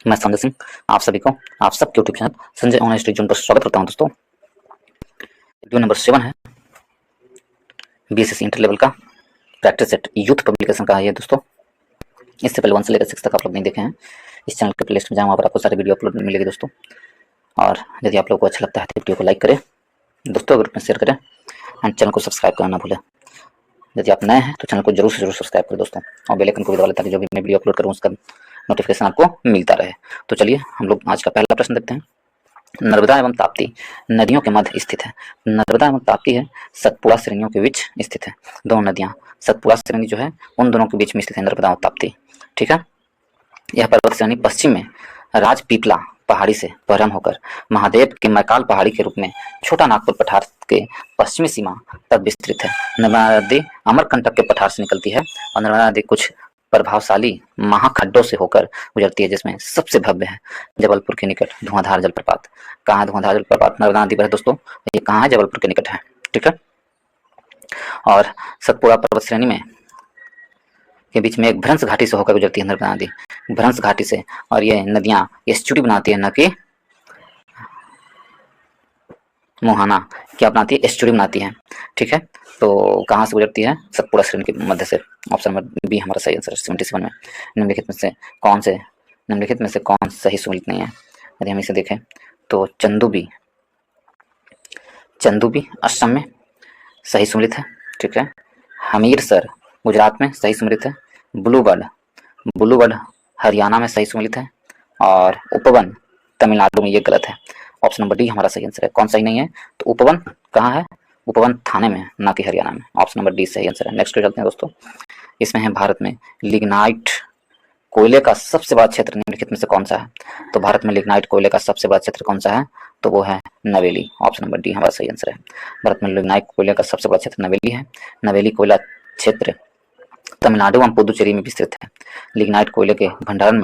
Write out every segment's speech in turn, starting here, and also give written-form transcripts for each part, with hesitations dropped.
मैं संजय सिंह आप सभी को आप सबके YouTube channel Sanjay online study zone पर स्वागत करता हूं। दोस्तों वीडियो नंबर 7 है बीएसएससी इंटर लेवल का प्रैक्टिस सेट यूथ पब्लिकेशन का है ये दोस्तों। इससे पहले 1 से लेकर 6 तक आप लोग नहीं देखे हैं, इस चैनल के प्लेलिस्ट में जाएं, वहाँ पर आपको सारे वीडियो अपलोड मिलेगी दोस्तों। और यदि आप लोग को अच्छा लगता है तो वीडियो को लाइक करें दोस्तों, ग्रुप में शेयर करें एंड चैनल को सब्सक्राइब करना ना भूलें। यदि आप नए हैं तो चैनल को जरूर से जरूर सब्सक्राइब करें दोस्तों, और बेल आइकन को भी दबा लें ताकि जो भी मैं वीडियो अपलोड करूँ उसका नोटिफिकेशन आपको मिलता रहे। तो चलिए हम लोग आज का पहला प्रश्न देखते हैं। नर्मदा एवं ताप्ती नदियों के मध्य स्थित है। नर्मदा एवं ताप्ती है सतपुड़ा श्रेणियों के बीच स्थित है। दोनों नदियां सतपुड़ा श्रेणी जो है उन दोनों के बीच में स्थित है, नर्मदा और ताप्ती। ठीक है, यह पर्वत श्रेणी पश्चिम में राजपीपला पहाड़ी से प्रारंभ होकर महादेव के मैकाल पहाड़ी के रूप में छोटा नागपुर पठार के पश्चिमी सीमा तक विस्तृत है। नर्मदा नदी अमरकंटक के पठार से निकलती है और नर्मदा नदी कुछ प्रभावशाली महाखड्डों से होकर गुजरती है, जिसमें सबसे भव्य है जबलपुर के निकट धुआंधार जलप्रपात। कहाँ है धुआंधार जलप्रपात? नर्मदा नदी पर है दोस्तों, ये कहाँ है? जबलपुर के निकट है। ठीक है, और सतपुड़ा पर्वत श्रेणी में के बीच में एक भ्रंश घाटी से होकर गुजरती है नर्मदा नदी, भ्रंश घाटी से। और ये नदियां एस्चुरी बनाती है, न कि मुहाना। क्या बनाती है? एस्चुरी बनाती है। ठीक है, तो कहाँ से गुजरती है? सतपुड़ा श्रेणी के मध्य से। ऑप्शन नंबर बी हमारा सही आंसर 77 में। निम्नलिखित में से कौन सही सुमेलित नहीं है? यदि हम इसे देखें तो चंदूबी असम में सही सुमेलित है। ठीक है, हमीरसर गुजरात में सही सुमेलित है। बुलूबर्ड हरियाणा में सही सुमेलित है। और उपवन तमिलनाडु में, ये गलत है। ऑप्शन नंबर डी हमारा सही आंसर है। कौन सही नहीं है? तो उपवन कहाँ है? उपवन थाने में, ना कि हरियाणा में। ऑप्शन नंबर डी सही आंसर है। नेक्स्ट चलते हैं दोस्तों। इसमें है भारत में लिग्नाइट कोयले का सबसे बड़ा क्षेत्र निम्नलिखित में से कौन सा है? तो भारत में लिग्नाइट कोयले का सबसे बड़ा क्षेत्र कौन सा है? तो वो है नवेली। ऑप्शन नंबर डी हमारा सही आंसर है। भारत में लिग्नाइट कोयले का सबसे बड़ा क्षेत्र नवेली है। नवेली कोयला क्षेत्र तमिलनाडु एवं पुदुचेरी में विस्तृत है। लिग्नाइट कोयले के भंडारण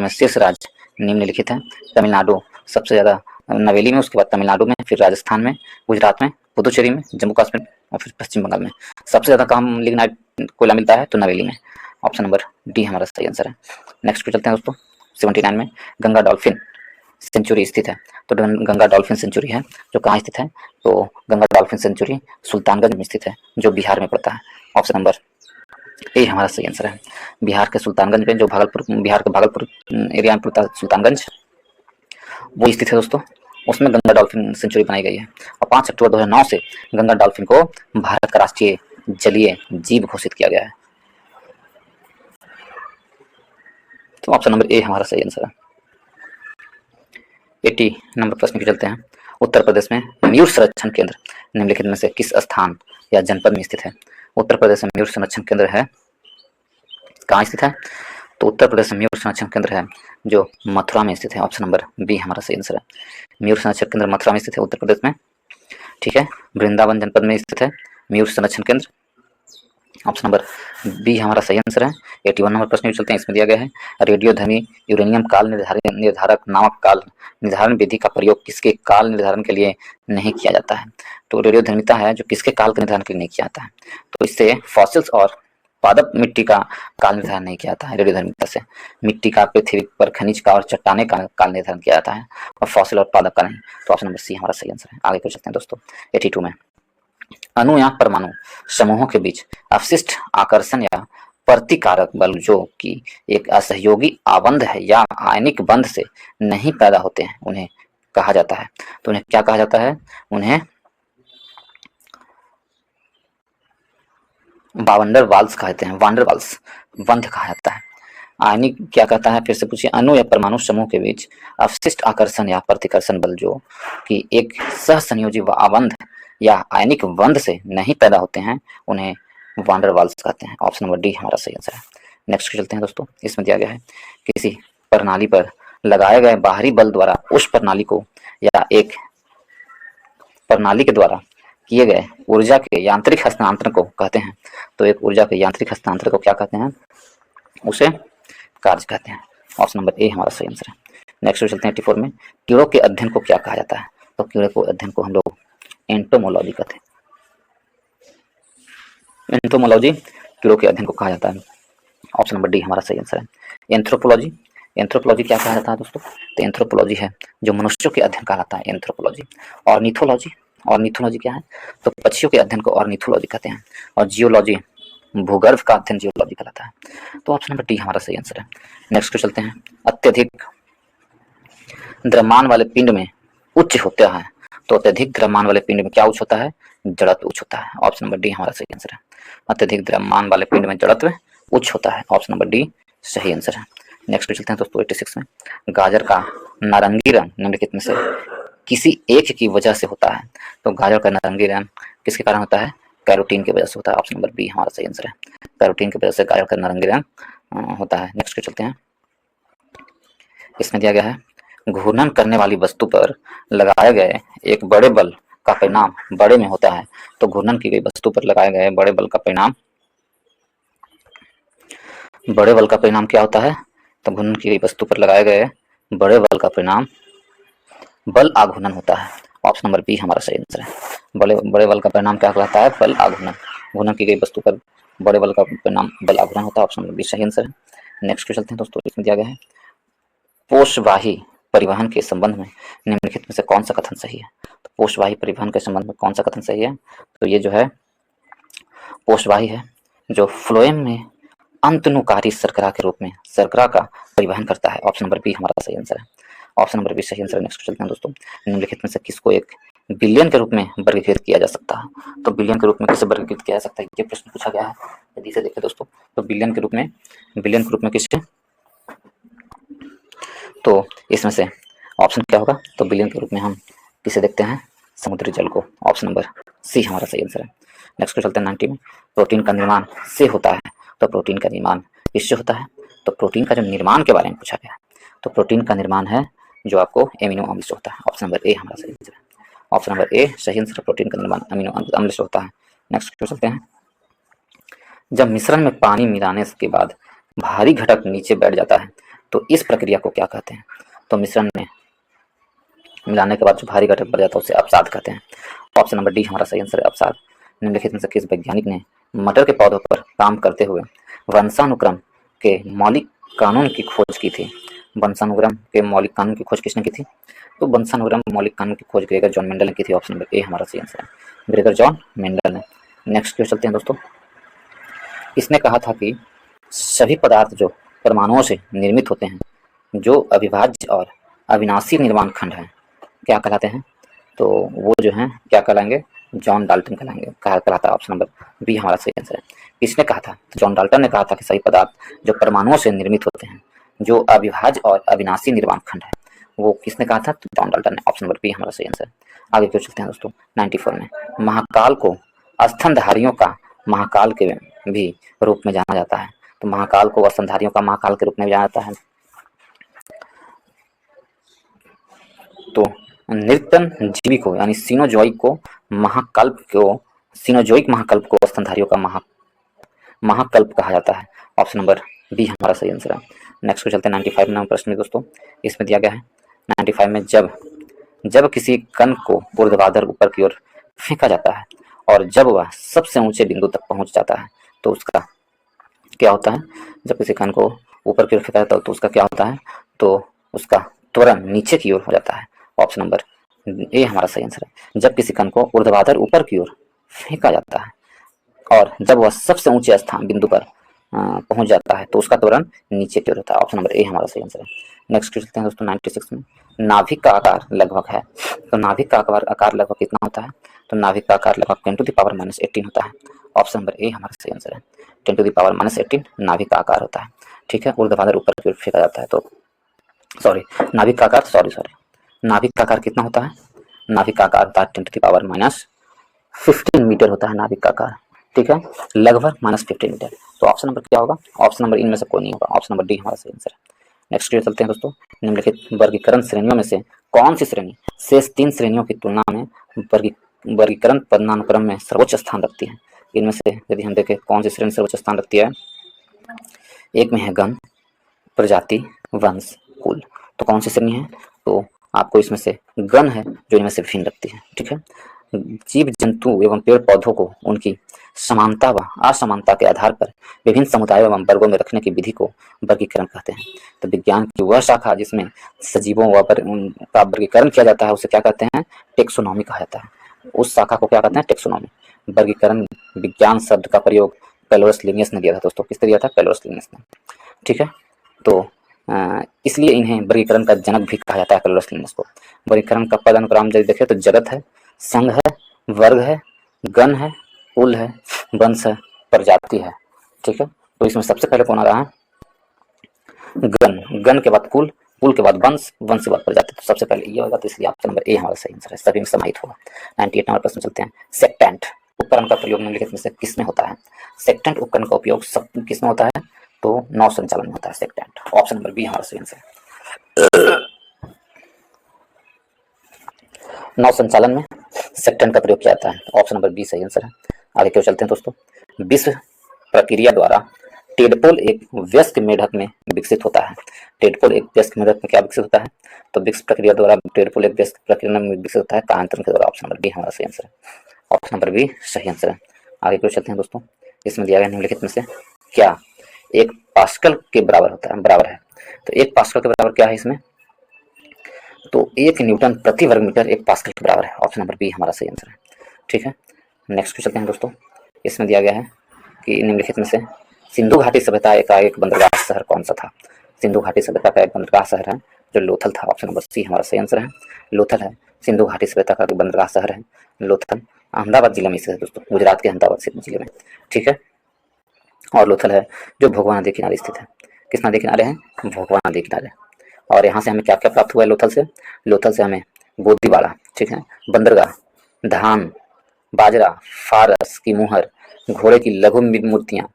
में शीर्ष राज्य निम्नलिखित है। तमिलनाडु सबसे ज्यादा, नवेली में, उसके बाद तमिलनाडु में, फिर राजस्थान में, गुजरात में, पुदुचेरी में, जम्मू कश्मीर और फिर पश्चिम बंगाल में। सबसे ज्यादा कहाँ लिग्नाइट कोयला मिलता है? तो नवेली में। ऑप्शन नंबर डी हमारा सही आंसर है। नेक्स्ट पे चलते हैं दोस्तों। 79 में गंगा डॉल्फिन सेंचुरी स्थित है। तो गंगा डॉल्फिन सेंचुरी है जो कहाँ स्थित है? तो गंगा डॉल्फिन सेंचुरी सुल्तानगंज में स्थित है, जो बिहार में पड़ता है। ऑप्शन नंबर ए हमारा सही आंसर है। बिहार के सुल्तानगंज में, जो बिहार के भागलपुर एरिया में पड़ता है सुल्तानगंज, वो स्थित है दोस्तों। उसमें गंगा डॉल्फिन सेंचुरी बनाई गई है और 5 अक्टूबर 2009 से गंगा डॉल्फिन को भारत का राष्ट्रीय जलीय जीव घोषित किया गया है। तो ऑप्शन नंबर ए हमारा सही आंसर है। 80 नंबर प्रश्न की चलते हैं। उत्तर प्रदेश में मयूर संरक्षण केंद्र निम्नलिखित में से किस स्थान या जनपद में स्थित है? उत्तर प्रदेश में मयूर संरक्षण केंद्र है, कहाँ स्थित है? तो उत्तर प्रदेश में मयूर संरक्षण केंद्र है जो मथुरा में स्थित है। ऑप्शन नंबर बी हमारा सही आंसर है। मयूर संरक्षण केंद्र मथुरा में स्थित है, उत्तर प्रदेश में। ठीक है, वृंदावन जनपद में स्थित है मयूर संरक्षण केंद्र। ऑप्शन नंबर बी हमारा सही आंसर है। 81 नंबर प्रश्न चलते हैं। इसमें दिया गया है रेडियोधर्मी यूरेनियम काल निर्धारक नामक काल निर्धारण विधि का प्रयोग किसके काल निर्धारण के लिए नहीं किया जाता है? तो रेडियोधर्मिता है जो किसके काल के निर्धारण के लिए नहीं किया जाता है? तो इससे फॉसिल्स और पादप मिट्टी का काल निर्धारण नहीं किया जाता है। रेडियोधर्मिता से मिट्टी का, पृथ्वी पर खनिज का और चट्टाने का काल निर्धारण किया जाता है, और फॉसिल और पादप का नहीं। तो ऑप्शन नंबर सी हमारा सही आंसर है। आगे पूछ सकते हैं दोस्तों। 82 में अणु या परमाणु समूहों के बीच अवशिष्ट आकर्षण या प्रतिकारक बल जो कि एक असहयोगी आबंध है या आयनिक बंध से नहीं पैदा होते हैं, उन्हें कहा जाता है। तो उन्हें क्या कहा जाता है? उन्हें वांडर वाल्स कहते हैं। वांडर वाल्स बंध कहा जाता है। आयनिक क्या कहता है? फिर से पूछिए। अणु या परमाणु समूह के बीच अवशिष्ट आकर्षण या प्रतिकर्षण बल जो कि एक सहसंयोजी आबंध या आयनिक बंध से नहीं पैदा होते हैं, उन्हें वांडर वाल्स कहते हैं। ऑप्शन नंबर डी हमारा सही आंसर है। नेक्स्ट चलते हैं दोस्तों। इसमें दिया गया है किसी प्रणाली पर लगाए गए बाहरी बल द्वारा उस प्रणाली को या एक प्रणाली के द्वारा किए गए ऊर्जा के यांत्रिक हस्तांतरण को कहते हैं। तो एक ऊर्जा के यांत्रिक हस्तांतरण को क्या कहते हैं? उसे कार्य कहते हैं। ऑप्शन नंबर ए हमारा सही आंसर है। नेक्स्ट चलते हैं 84 में कीड़ों के अध्ययन को क्या कहा जाता है? तो कीड़े को अध्ययन को हम लोग एंटोमोलॉजी कहते हैं। एंटोमोलॉजी कीड़ों के अध्ययन को कहा जाता है। ऑप्शन नंबर डी हमारा सही आंसर है। एंथ्रोपोलॉजी एंथ्रोपोलॉजी क्या कहलाता है दोस्तों? तो एंथ्रोपोलॉजी है जो मनुष्यों के अध्ययन कहलाता है एंथ्रोपोलॉजी। ऑर्निथोलॉजी क्या है? तो पक्षियों के अध्ययन को ऑर्निथोलॉजी कहते हैं। और जियोलॉजी, भूगर्भ का अध्ययन जियोलॉजी कहलाता है। तो ऑप्शन नंबर डी हमारा सही आंसर है। नेक्स्ट को चलते हैं। अत्यधिक द्रव्यमान वाले पिंड में उच्च होता है। तो अत्यधिक द्रव्यमान वाले पिंड में क्या उच्च होता है? जड़त्व उच्च होता है। ऑप्शन नंबर डी हमारा सही आंसर है। अत्यधिक द्रव्यमान वाले पिंड में जड़त्व उच्च होता है। ऑप्शन नंबर डी सही आंसर है। नेक्स्ट चलते हैं दोस्तों 86 में। गाजर का नारंगी रंग निम्नलिखित में से किसी एक की वजह से होता है। तो गाजर का नारंगी रंग किसके कारण होता है? कैरोटीन की वजह से होता है। ऑप्शन नंबर बी हमारा सही आंसर है। कैरोटीन की वजह से गाजर का नारंगी रंग होता है। नेक्स्ट पे चलते हैं। इसमें दिया गया है घूर्णन करने वाली वस्तु पर लगाए गए एक बड़े बल का परिणाम बड़े में होता है। तो घूर्णन की गई वस्तु पर लगाए गए बड़े बल का परिणाम क्या होता है? तो घूर्णन की गई वस्तु पर लगाए गए बड़े बल का परिणाम बल आघूर्णन होता है। ऑप्शन नंबर बी हमारा सही आंसर है। बड़े बल का परिणाम क्या कहलाता है? बल आघूर्णन। घूर्णन की गई वस्तु पर बड़े बल का परिणाम बल आघूर्णन होता है। ऑप्शन नंबर बी सही आंसर है। नेक्स्ट चलते हैं दोस्तों। इसमें दिया गया है पोषवाही परिवहन के संबंध में निम्नलिखित में से कौन सा कथन सही है? तो पोषवाही परिवहन के संबंध में कौन सा कथन सही है? तो ये जो है पोषवाही है जो फ्लोएम में अंतनुकारी शर्करा के रूप में शर्करा का परिवहन करता है। ऑप्शन नंबर बी हमारा सही आंसर है। ऑप्शन नंबर बी सही आंसर है। नेक्स्ट चलते हैं दोस्तों। निम्नलिखित में से किसको एक बिलियन के रूप में वर्गीकृत किया जा सकता है? तो बिलियन के रूप में किसे वर्गीकृत किया जा सकता है? ये प्रश्न पूछा गया है। यदि से देखें दोस्तों तो बिलियन के रूप में किसे? तो इसमें से ऑप्शन क्या होगा? तो बिलियन के रूप में हम किसे देखते हैं? समुद्री जल को। ऑप्शन नंबर सी हमारा सही आंसर है। नेक्स्ट को चलते हैं 90 में। प्रोटीन का निर्माण से होता है। तो प्रोटीन का निर्माण किससे होता है? तो प्रोटीन का जो निर्माण के बारे में पूछा गया है। तो प्रोटीन का निर्माण है जो आपको एमिनो अम्ल से होता है। ऑप्शन नंबर ए हमारा सही आंसर है। ऑप्शन नंबर ए सही आंसर। प्रोटीन का निर्माण अमीनो अम्ल से होता है। नेक्स्ट को चलते हैं। जब मिश्रण में पानी मिलाने के बाद भारी घटक नीचे बैठ जाता है तो इस प्रक्रिया को क्या कहते हैं? तो मिश्रण में मिलाने के बाद जो भारी घटक बढ़ जाता है उसे अवसाद कहते हैं। ऑप्शन नंबर डी हमारा सही आंसर है, अवसाद। निम्नलिखित में से किस वैज्ञानिक ने मटर के पौधों पर काम करते हुए वंशानुक्रम के मौलिक कानून की खोज की थी? वंशानुक्रम के मौलिक कानून की खोज किसने की थी? तो वंशानुक्रम मौलिक कानून की खोज ग्रेगर जॉन मेंडल ने की थी। ऑप्शन नंबर ए हमारा सही आंसर है, ग्रेगर जॉन मेंडल ने। नेक्स्ट क्वेश्चन चलते हैं दोस्तों। इसने कहा था कि सभी पदार्थ जो परमाणुओं से निर्मित होते हैं, जो अविभाज्य और अविनाशी निर्माण खंड हैं, क्या कहलाते हैं? तो वो जो हैं क्या कहलाएंगे? जॉन डाल्टन कहलाएंगे, कहलाता है। ऑप्शन नंबर बी हमारा सही आंसर है। किसने कहा था? तो जॉन डाल्टन ने कहा था कि सभी पदार्थ जो परमाणुओं से निर्मित होते हैं, जो अविभाज्य और अविनाशी निर्माण खंड है, वो किसने कहा था? तो जॉन डाल्टन ने। ऑप्शन नंबर बी हमारा सही आंसर। आगे क्यों चलते हैं दोस्तों। 94 में महाकाल को स्तनधारियों का महाकाल के भी रूप में जाना जाता है। तो महाकाल को स्तनधारियों का महाकाल के रूप में जाना जाता है। तो नृतन जीवी को यानी सीनोजोइक महाकल्प को स्तनधारियों का महाकल्प कहा जाता है। ऑप्शन नंबर बी हमारा सही आंसर है। नेक्स्ट को चलते हैं 95 नंबर प्रश्न में दोस्तों। इसमें दिया गया है 95 में जब किसी कण को ऊर्ध्वाधर ऊपर की ओर फेंका जाता है और जब वह सबसे ऊंचे बिंदु तक पहुंच जाता है तो उसका क्या होता है? जब किसी कण को ऊपर की ओर फेंका जाता है तो उसका क्या होता है? तो उसका त्वरण नीचे की ओर हो जाता है। ऑप्शन नंबर ए हमारा सही आंसर है। जब किसी कण को ऊर्ध्वाधर ऊपर की ओर फेंका जाता है और जब वह सबसे ऊंचे स्थान बिंदु पर पहुंच जाता है तो उसका त्वरण नीचे की ओर होता है। ऑप्शन नंबर ए हमारा सही आंसर है। नेक्स्ट चलते हैं दोस्तों 96 में। नाभिक का आकार लगभग है। तो नाभिक का आकार लगभग कितना होता है? तो नाभिक का आकार लगभग 10⁻⁻18 होता है। ऑप्शन नंबर ए हमारा सही आंसर है। 10⁻⁻18 नाभिक का आकार होता है। ठीक है, ऊर्ध्वाधर ऊपर की ओर फेंका जाता है तो नाभिक का आकार कितना होता है? नाभिक का आकार 10⁻⁻15 मीटर होता है नाभिक का आकार। ठीक है, लगभग -15 मीटर। तो ऑप्शन नंबर क्या होगा? ऑप्शन नंबर इनमें से कोई नहीं होगा। ऑप्शन नंबर डी हमारा सही आंसर है। नेक्स्ट चलते हैं दोस्तों। निम्नलिखित वर्गीकरण श्रेणियों में से कौन सी श्रेणी शेष 3 श्रेणियों की तुलना में वर्गीकरण पदानुक्रम में सर्वोच्च स्थान रखती है? इनमें से यदि हम देखें कौन सी श्रेणी सर्वोच्च स्थान रखती है, एक में है गण, प्रजाति, वंश, कुल। तो कौन सी श्रेणी है? तो आपको इसमें से गण है जो इनमें से भिन्न रखती है। ठीक है, जीव जंतु एवं पेड़ पौधों को उनकी समानता व असमानता के आधार पर विभिन्न समुदायों एवं वर्गों में रखने की विधि को वर्गीकरण कहते हैं। तो विज्ञान की वह शाखा जिसमें सजीवों का वर्गीकरण किया जाता है उसे क्या कहते हैं? टेक्सोनॉमी कहा जाता है। उस शाखा को क्या कहते हैं? टेक्सोनॉमी। वर्गीकरण विज्ञान शब्द का प्रयोग कैलोरस लिनियस ने दिया था दोस्तों। किसने दिया था? कैलोरस लिनियस ने। ठीक है, तो इसलिए इन्हें वर्गीकरण का जनक भी कहा जाता है, कैलोरस लिनियस को। वर्गीकरण का पद अनुक्रम यदि देखें तो जगत है, संघ है, वर्ग है, गण है, कुल है, वंश है, प्रजाति है। ठीक है, तो इसमें सबसे पहले कौन आ रहा है? गण। गण के बाद कुल, कुल के बाद वंश, वंश के बाद प्रजाति। तो सबसे पहले ये होगा, तो इसलिए ऑप्शन नंबर ए हमारा सही आंसर है, सभी में समाहित होगा। 98 नंबर प्रश्न चलते हैं। सेक्टेंट उपकरण का प्रयोग निम्नलिखित में से किसमें होता है? सेक्टेंट उपकरण का उपयोग सब किसमें होता है? तो नौ संचालन में होता है सेक्टेंट। ऑप्शन नंबर बी हमारा सही आंसर है। नौ संचालन में सेक्टेंट का प्रयोग किया जाता है, ऑप्शन नंबर बी सही आंसर है। आगे क्यों चलते हैं दोस्तों। विश्व प्रक्रिया द्वारा टेडपोल एक वयस्क मेढक में विकसित होता है। टेडपोल एक वयस्क मेढक में क्या विकसित होता है? तो विश्व प्रक्रिया द्वारा टेडपोल एक वयस्क प्रक्रिया में विकसित होता है कालांतरण के द्वारा। ऑप्शन नंबर बी हमारा सही आंसर है। ऑप्शन नंबर बी सही आंसर है। आगे क्यों चलते हैं दोस्तों। इसमें दिया गया निम्नलिखित में से क्या एक पास्कल के बराबर होता है? बराबर है। तो एक पास्कल के बराबर क्या है इसमें? तो 1 न्यूटन प्रति वर्ग मीटर 1 पास्कल के बराबर है। ऑप्शन नंबर बी हमारा सही आंसर है। ठीक है, नेक्स्ट क्वेश्चन चलते हैं दोस्तों। इसमें दिया गया है कि निम्नलिखित में से सिंधु घाटी सभ्यता का एक बंदरगाह शहर कौन सा था? सिंधु घाटी सभ्यता का एक बंदरगाह शहर है जो लोथल था। ऑप्शन नंबर सी हमारा सही आंसर है, लोथल है। सिंधु घाटी सभ्यता का बंदरगाह शहर है लोथल, अहमदाबाद जिले में स्थित है दोस्तों, गुजरात के अहमदाबाद जिले में। ठीक है, और लोथल है जो भोगवा नदी किनारे स्थित है। किस नदी किनारे है? भोगवा नदी किनारे। और यहाँ से हमें क्या क्या प्राप्त हुआ है लोथल से? लोथल से हमें गोदीवाड़ा, ठीक है, बंदरगाह, धान, बाजरा, फारस की मुहर, घोड़े की लघु मूर्तियां,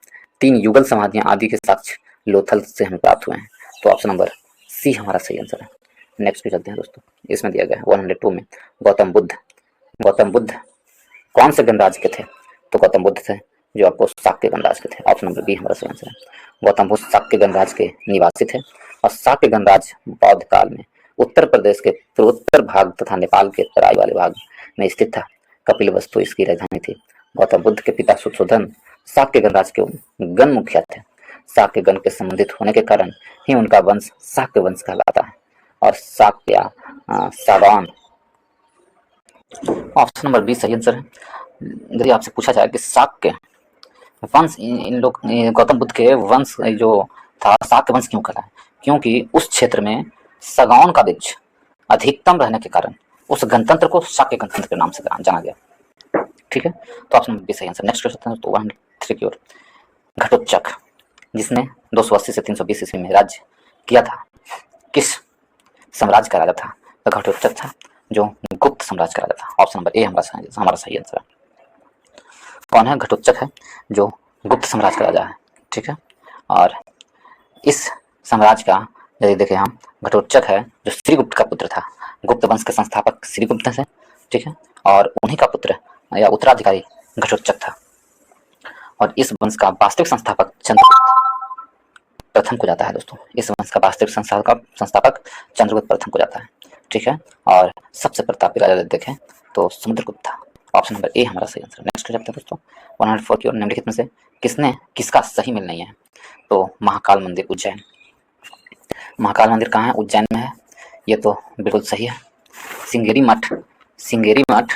3 युगल समाधियां आदि के साक्ष्य लोथल से हमें प्राप्त हुए हैं। तो ऑप्शन नंबर सी हमारा सही आंसर है। नेक्स्ट पे चलते हैं दोस्तों। इसमें दिया गया है 102 में गौतम बुद्ध कौन से गणराज्य के थे? तो गौतम बुद्ध थे जो आपको शाक्य गणराज्य के थे। ऑप्शन नंबर बी हमारा सही आंसर है। गौतम बुद्ध शाक्य गणराज्य के निवासी थे और शाक्य गणराज्य बौद्ध काल में उत्तर प्रदेश के पूर्वोत्तर भाग तथा नेपाल के तराई वाले भाग में स्थित था। कपिलवस्तु इसकी राजधानी थी। गौतम बुद्ध के पिता सुशोधन शाक्य गणराज्य के गण मुखिया थे। शाक्य गण के संबंधित होने के कारण ही उनका वंश शाक्य वंश कहलाता है। और शाक्य सागौन, ऑप्शन नंबर बी सही आंसर है। यदि आपसे पूछा जाए कि शाक्य वंश इन लोग गौतम बुद्ध के वंश जो था शाक्य वंश क्यों कहलाया? क्योंकि उस क्षेत्र में सागौन का वृक्ष अधिकतम रहने के कारण उस गणतंत्र को शाक्य गणतंत्र के नाम से जाना गया। ठीक है, तो ऑप्शन बी सही आंसर। नेक्स्ट क्वेश्चन तो 103 की ओर। घटोत्कच जिसने 280 से 320 ईस्वी में राज्य किया था, किस साम्राज्य का राजा था? तो घटोत्कच था जो गुप्त साम्राज्य का राजा था। ऑप्शन नंबर ए हमारा सही आंसर है। कौन है? घटोत्कच है जो गुप्त साम्राज्य का राजा है। ठीक है, और इस साम्राज्य का यदि देखें हम, घटोत्कच है जो श्रीगुप्त का पुत्र था। गुप्त वंश के संस्थापक श्रीगुप्त थे। ठीक है, और उन्हीं का पुत्र या उत्तराधिकारी घटोत्कच था। और इस वंश का वास्तविक संस्थापक चंद्रगुप्त प्रथम को जाता है दोस्तों। इस वंश का वास्तविक संस्थापक चंद्रगुप्त प्रथम को जाता है। ठीक है, और सबसे प्रतापी राजा यदि देखें तो समुद्रगुप्त था। ऑप्शन नंबर ए हमारा सही आंसर। नेक्स्ट चलते हैं दोस्तों 104 की ओर। निम्नलिखित में से किसका सही मेल नहीं है? तो महाकाल मंदिर उज्जैन। महाकाल मंदिर कहाँ है? उज्जैन में है। ये तो बिल्कुल सही है। सिंगेरी मठ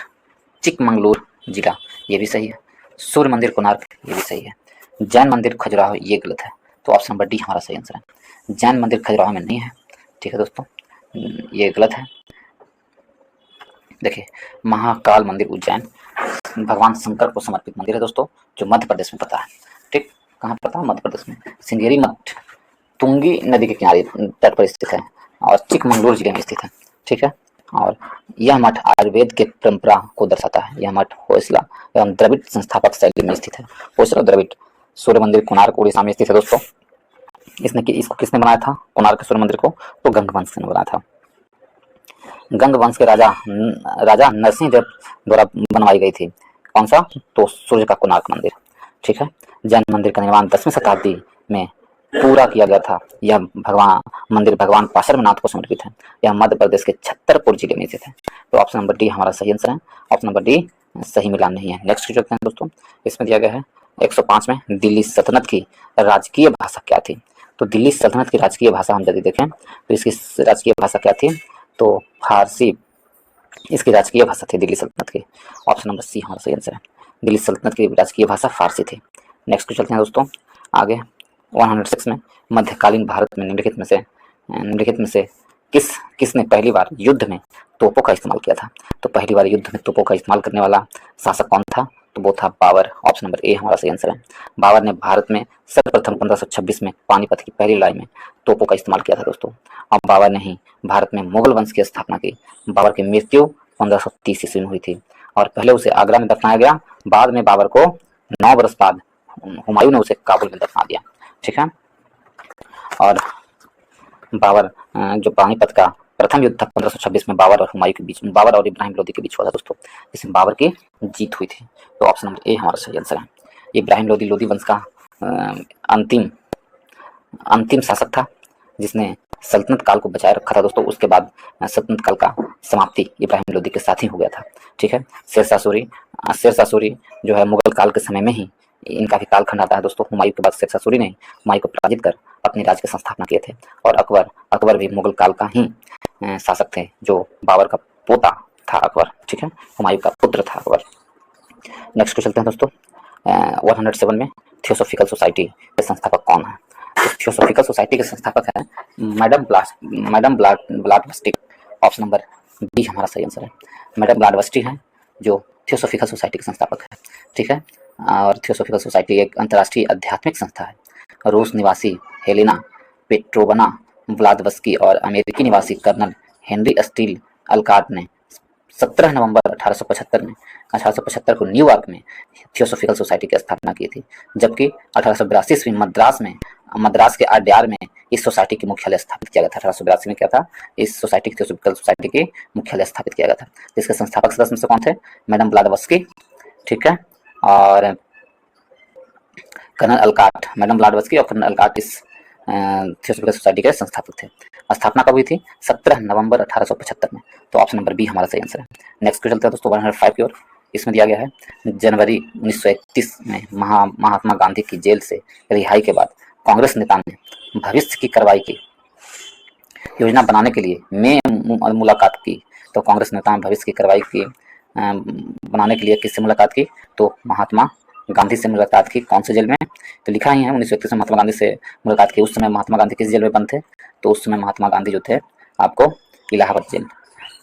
चिकमंगलूर जिला, ये भी सही है। सूर्य मंदिर कोणार्क, ये भी सही है। जैन मंदिर खजुराहो, ये गलत है। तो ऑप्शन नंबर डी हमारा सही आंसर है। जैन मंदिर खजुराहो में नहीं है। ठीक है दोस्तों, ये गलत है। देखिए, महाकाल मंदिर उज्जैन भगवान शंकर को समर्पित मंदिर है दोस्तों, जो मध्य प्रदेश में पड़ता है। ठीक, कहाँ पड़ता है? मध्य प्रदेश में। सिंगेरी मठ तुंगी नदी के किनारे तट पर स्थित है और चिकमंगलूर जिले में स्थित है। ठीक है, और यह मठ आयुर्वेद के परंपरा को दर्शाता है। यह मठ होयसला एवं द्रविड़ संस्थापक शैली में स्थित है। होयसला द्रविड़। सूर्य मंदिर कोणार्क उड़ीसा में स्थित है दोस्तों। इसको किसने बनाया था? कोणार्क सूर्य मंदिर को तो गंग वंश ने बनाया था। गंग वंश के राजा नरसिंह देव द्वारा बनवाई गई थी। कौन सा? तो सूर्य का कोणार्क मंदिर। ठीक है, जैन मंदिर का निर्माण 10वीं शताब्दी में पूरा किया गया था। यह मंदिर भगवान पाशर्वनाथ को समर्पित है। यह मध्य प्रदेश के छतरपुर जिले में स्थित है। तो ऑप्शन नंबर डी हमारा सही आंसर है। ऑप्शन नंबर डी सही मिलान नहीं है। नेक्स्ट चलते हैं दोस्तों, इसमें दिया गया है 105 में दिल्ली सल्तनत की राजकीय भाषा क्या थी। तो दिल्ली सल्तनत की राजकीय भाषा हम यदि देखें तो इसकी राजकीय भाषा क्या थी, तो फारसी इसकी राजकीय भाषा थी दिल्ली सल्तनत की। ऑप्शन नंबर सी हमारा सही आंसर है। दिल्ली सल्तनत की राजकीय भाषा फारसी थी। नेक्स्ट चलते हैं दोस्तों आगे 106 में मध्यकालीन भारत में निम्नलिखित में से किसने पहली बार युद्ध में तोपों का इस्तेमाल किया था। तो पहली बार युद्ध में तोपों का इस्तेमाल करने वाला शासक कौन था, तो वो था बाबर। ऑप्शन नंबर ए हमारा सही आंसर है। बाबर ने भारत में सर्वप्रथम 1526 में पानीपत की पहली लड़ाई में तोपों का इस्तेमाल किया था दोस्तों। अब बाबर ने ही भारत में मुगल वंश की स्थापना की। बाबर की मृत्यु 1530 ईस्वी में हुई थी और पहले उसे आगरा में दफनाया गया, बाद में बाबर को 9 वर्ष बाद हुमायूं ने उसे काबुल में दफना दिया। ठीक है, और बाबर जो पानीपत का प्रथम युद्ध था 1526 में बाबर और हुमायूं के बीच, बाबर और इब्राहिम लोदी के बीच हुआ था दोस्तों, जिसमें बाबर की जीत हुई थी। तो ऑप्शन नंबर ए हमारा सही आंसर है। इब्राहिम लोदी वंश का अंतिम शासक था जिसने सल्तनत काल को बचाए रखा था दोस्तों। उसके बाद सल्तनत काल का समाप्ति इब्राहिम लोदी के साथ ही हो गया था। ठीक है, शेरशाह सूरी जो है मुगल काल के समय में ही इनका भी कालखंड आता है दोस्तों। हुमायूं के बाद शेरशाह सूरी ने हुमायूं को पराजित कर अपने राज्य की स्थापना किए थे और अकबर भी मुगल काल का ही शासक थे, जो बाबर का पोता था अकबर। ठीक है, हुमायूं का पुत्र था अकबर। नेक्स्ट को चलते हैं दोस्तों 107 में थियोसॉफिकल सोसाइटी के संस्थापक कौन है। थियोसॉफिकल सोसाइटी के संस्थापक है मैडम ब्लाडवस्टी। ऑप्शन नंबर बी हमारा सही आंसर है। मैडम ब्लाडवस्टी है जो थियोसॉफिकल सोसाइटी के संस्थापक है। ठीक है, और थियोसॉफिकल सोसाइटी एक अंतर्राष्ट्रीय आध्यात्मिक संस्था है। रूस निवासी हेलेना पेट्रोवना ब्लाडवस्की और अमेरिकी निवासी कर्नल हेनरी स्टील अलकाट ने 17 नवंबर 1875 को न्यूयॉर्क में थियोसॉफिकल सोसाइटी की स्थापना की थी, जबकि 1882 ईस्वी मद्रास के आड्यार में इस सोसाइटी की मुख्यालय स्थापित किया गया था। 1882 में क्या था, इस सोसाइटी थियोसॉफिकल सोसाइटी की मुख्यालय स्थापित किया गया था। इसके संस्थापक सदस्य में से कौन थे, मैडम ब्लाडवस्की, ठीक है, और कर्नल अलकाट। मैडम ब्लाडवस्की और कर्नल अलकाट इस थियोसॉफिकल सोसाइटी के संस्थापक थे। स्थापना कब हुई थी, 17 नवंबर 1875 में। तो ऑप्शन नंबर बी हमारा सही आंसर है। नेक्स्ट क्वेश्चन चलते हैं दोस्तों 105 की ओर। इसमें दिया गया है जनवरी 1931 में महात्मा गांधी की जेल से रिहाई के बाद कांग्रेस नेता ने भविष्य की कार्रवाई की योजना बनाने के लिए में मुलाकात की। तो कांग्रेस नेता ने भविष्य की कार्रवाई की बनाने के लिए किससे मुलाकात की, तो महात्मा गांधी से मुलाकात की। कौन से जेल में, तो लिखा ही है 1931 में महात्मा गांधी से मुलाकात की। उस समय महात्मा गांधी किस जेल में बंद थे, तो उस समय महात्मा गांधी जो थे आपको इलाहाबाद जेल।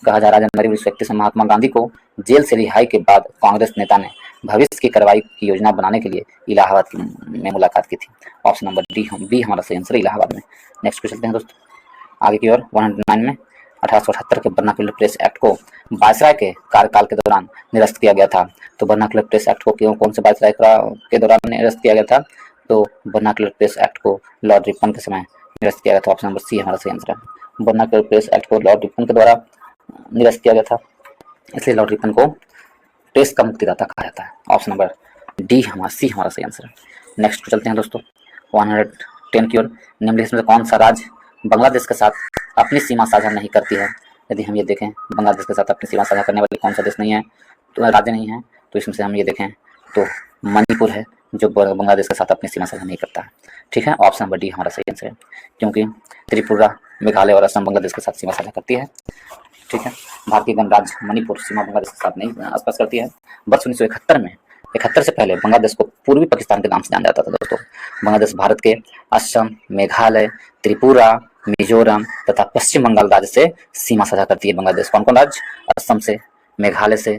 कहा जा रहा है जनवरी 1931 में महात्मा गांधी को जेल से रिहाई के बाद कांग्रेस नेता ने भविष्य की कार्रवाई की योजना बनाने के लिए इलाहाबाद में मुलाकात की थी। ऑप्शन नंबर बी हमारा सही आंसर, इलाहाबाद में। नेक्स्ट क्वेश्चन चलते हैं दोस्तों आगे की ओर 109 में 1878 के वर्नाक्युलर प्रेस एक्ट को वायसराय के कार्यकाल के दौरान निरस्त किया गया था। तो वर्नाक्युलर प्रेस एक्ट को कौन से वायसराय के दौरान निरस्त किया गया था, तो वर्नाक्युलर प्रेस एक्ट को लॉर्ड रिपन के समय निरस्त किया गया था। ऑप्शन नंबर सी हमारा सही आंसर है। वर्नाक्युलर प्रेस एक्ट को लॉर्ड रिपन के द्वारा निरस्त किया गया था, इसलिए लॉर्ड रिपन को प्रेस का मुक्तिदाता कहा जाता है। ऑप्शन नंबर डी सी हमारा सही आंसर है। नेक्स्ट चलते हैं दोस्तों 110 की ओर। निम्नलिखित में कौन सा राज्य बांग्लादेश के साथ अपनी सीमा साझा नहीं करती है। यदि हम ये देखें बांग्लादेश के साथ अपनी सीमा साझा करने वाले कौन सा देश नहीं है, तो राज्य नहीं है, तो इसमें से हम ये देखें तो मणिपुर है जो बांग्लादेश के साथ अपनी सीमा साझा नहीं करता है। ठीक है, ऑप्शन नंबर डी हमारा सही आंसर है, क्योंकि त्रिपुरा मेघालय और असम बांग्लादेश के साथ सीमा साझा करती है। ठीक है, भारतीय गणराज्य मणिपुर सीमा बांग्लादेश के साथ नहीं आसपास करती है। वर्ष 1971 में 71 से पहले बांग्लादेश को पूर्वी पाकिस्तान के नाम से जाना जाता था दोस्तों। बांग्लादेश भारत के असम, मेघालय, त्रिपुरा, मिजोरम तथा पश्चिम बंगाल राज्य से सीमा साझा करती है। बांग्लादेश कौन कौन राज्य, असम से, मेघालय से,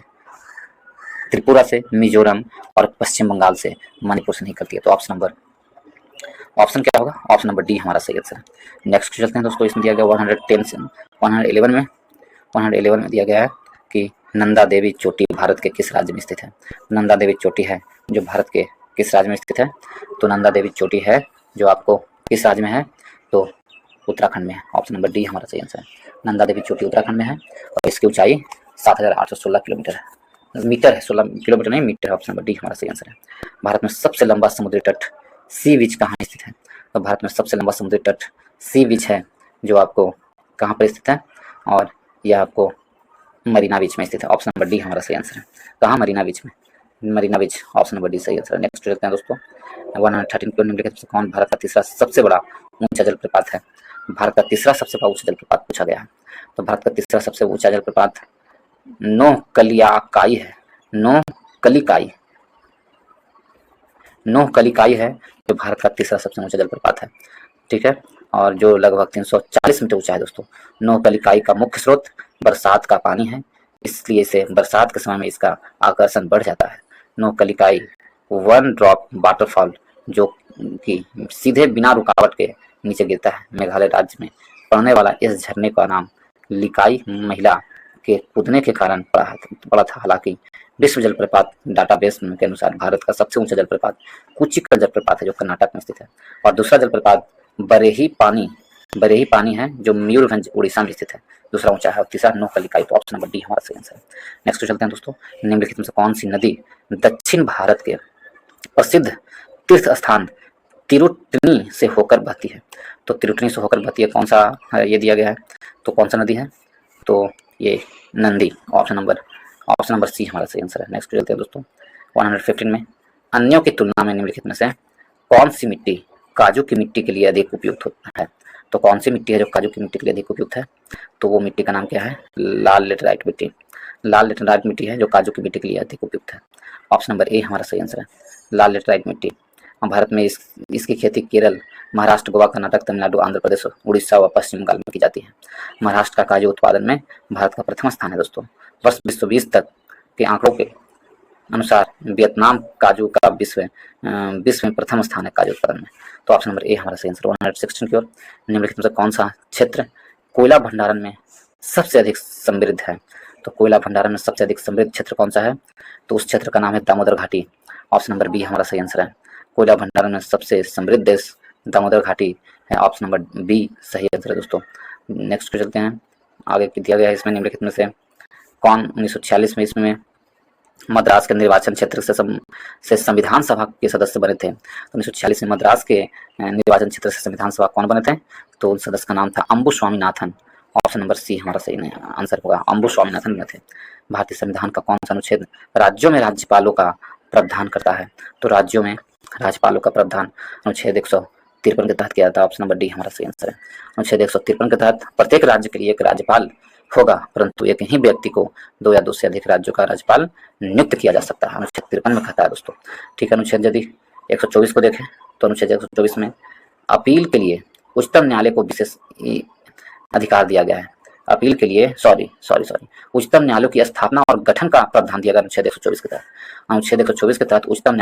त्रिपुरा से, मिजोरम और पश्चिम बंगाल से, मणिपुर से नहीं करती है। तो ऑप्शन क्या होगा, ऑप्शन नंबर डी हमारा सही आंसर है। नेक्स्ट चलते हैं दोस्तों, इसमें दिया गया 110 से 111 में दिया गया है कि नंदा देवी चोटी भारत के किस राज्य में स्थित है। नंदा देवी चोटी है जो भारत के किस राज्य में स्थित है, तो नंदा देवी चोटी है जो आपको किस राज्य में है, तो उत्तराखंड में है। ऑप्शन नंबर डी हमारा सही आंसर है। नंदा देवी चोटी उत्तराखंड में है और इसकी ऊंचाई 7816 किलोमीटर है, मीटर है, 16 किलोमीटर नहीं मीटर है। ऑप्शन नंबर डी हमारा सही आंसर है। भारत में सबसे लंबा समुद्री तट सी बीच कहाँ स्थित है, तो भारत में सबसे लंबा समुद्री तट सी बीच है जो आपको कहाँ पर स्थित है, और यह आपको मरीना बीच में स्थित है। ऑप्शन नंबर डी हमारा सही आंसर है। कहाँ? मरीना बीच में, मरीना बीच, ऑप्शन नंबर डी सही आंसर है। नेक्स्ट देखते हैं दोस्तों, 113 किलो निम्नलिखित में से कौन भारत का तीसरा सबसे बड़ा ऊंचा जलप्रपात है? भारत का तीसरा सबसे बड़ा ऊंचा जलप्रपात पूछा गया है। तो भारत का तीसरा सबसे ऊंचा जलप्रपात नोहकलियाकाई है। नोहकलिकाई, नोहकलिकाई है जो भारत का तीसरा सबसे ऊंचा जलप्रपात है। ठीक है, और जो लगभग 340 मीटर ऊंचा है दोस्तों। नोहकलिकाई का मुख्य स्रोत बरसात का पानी है, इसलिए इसे बरसात के समय में इसका आकर्षण बढ़ जाता है। नोहकलिकाई वन ड्रॉप वाटरफॉल जो कि सीधे बिना रुकावट के नीचे गिरता है। मेघालय राज्य में पड़ने वाला इस झरने का नाम लिकाई महिला के कूदने के कारण पड़ा था। हालांकि विश्व जलप्रपात डाटाबेस के अनुसार भारत का सबसे ऊंचा जलप्रपात कुचिकल जलप्रपात है जो कर्नाटक में स्थित है, और दूसरा जलप्रपात बरेही पानी है जो मयूरभंज उड़ीसा में स्थित है, दूसरा ऊंचा है। और तीसरा नोहकलिकाई। तो ऑप्शन नंबर डी हमारा सही आंसर है। नेक्स्ट चलते हैं दोस्तों, निम्नलिखित में से कौन सी नदी दक्षिण भारत के प्रसिद्ध तीर्थ स्थान तिरुटनी से होकर बहती है? तो तिरुटनी से होकर बहती है, कौन सा है ये दिया गया है, तो कौन सा नदी है? तो ये नंदी, ऑप्शन नंबर सी हमारा सही आंसर है। नेक्स्ट चलते हैं दोस्तों, 115 में अन्यों की तुलना में निम्नलिखित में से कौन सी मिट्टी काजू की मिट्टी के लिए अधिक उपयुक्त होता है? तो कौन सी मिट्टी है जो काजू की मिट्टी के लिए अधिक उपयुक्त है? तो वो मिट्टी का नाम क्या है? लाल लेटराइट मिट्टी। लाल लेटराइट मिट्टी है जो काजू की मिट्टी के लिए अधिक उपयुक्त है। ऑप्शन नंबर ए हमारा सही आंसर है, लाल लेटराइट मिट्टी। भारत में इसकी खेती केरल, महाराष्ट्र, गोवा, कर्नाटक, तमिलनाडु, आंध्र प्रदेश, उड़ीसा व पश्चिम बंगाल में की जाती है। महाराष्ट्र का काजू उत्पादन में भारत का प्रथम स्थान है दोस्तों। वर्ष 2020 तक के आंकड़ों के अनुसार वियतनाम काजू का विश्व में प्रथम स्थान है काजू उत्पादन में। तो ऑप्शन नंबर ए हमारा सही आंसर। 116 की ओर, निम्नलिखित में से कौन सा क्षेत्र कोयला भंडारण में सबसे अधिक समृद्ध है? तो कोयला भंडारण में सबसे अधिक समृद्ध क्षेत्र कौन सा है? तो उस क्षेत्र का नाम है दामोदर घाटी। ऑप्शन नंबर बी हमारा सही आंसर है। कोयला भंडारण में सबसे समृद्ध देश दामोदर घाटी है, ऑप्शन नंबर बी सही आंसर है दोस्तों। नेक्स्ट पे चलते हैं, आगे दिया गया है इसमें निम्नलिखित में से कौन 1946 में इसमें मद्रास के निर्वाचन क्षेत्र से संविधान सभा के सदस्य बने थे? तो 1946 में मद्रास के निर्वाचन क्षेत्र से संविधान सभा कौन बने थे? तो उन सदस्य का नाम था अंबु स्वामीनाथन। ऑप्शन नंबर सी हमारा सही आंसर होगा, अंबु स्वामीनाथन बने थे। भारतीय संविधान का कौन सा अनुच्छेद राज्यों में राज्यपालों का प्रावधान करता है? तो राज्यों में राज्यपालों का प्रावधान अनुच्छेद 153 के तहत किया था। ऑप्शन नंबर डी हमारा सही आंसर है। अनुच्छेद 153 के तहत प्रत्येक राज्य के लिए एक राज्यपाल होगा, परंतु एक ही व्यक्ति को 2 या 2 से अधिक राज्यों का राज्यपाल नियुक्त किया जा सकता है, अनुच्छेद 53 में कहता है दोस्तों। ठीक है, अनुच्छेद यदि 124 को देखें तो अनुच्छेद 124 में अपील के लिए उच्चतम न्यायालय को विशेष अधिकार दिया गया है। अपील के लिए उच्चतम न्यायालय की स्थापना और गठन का प्रावधान दिया गया अनुच्छेद 124 के तहत। अनुच्छेद 124 के तहत उच्चतम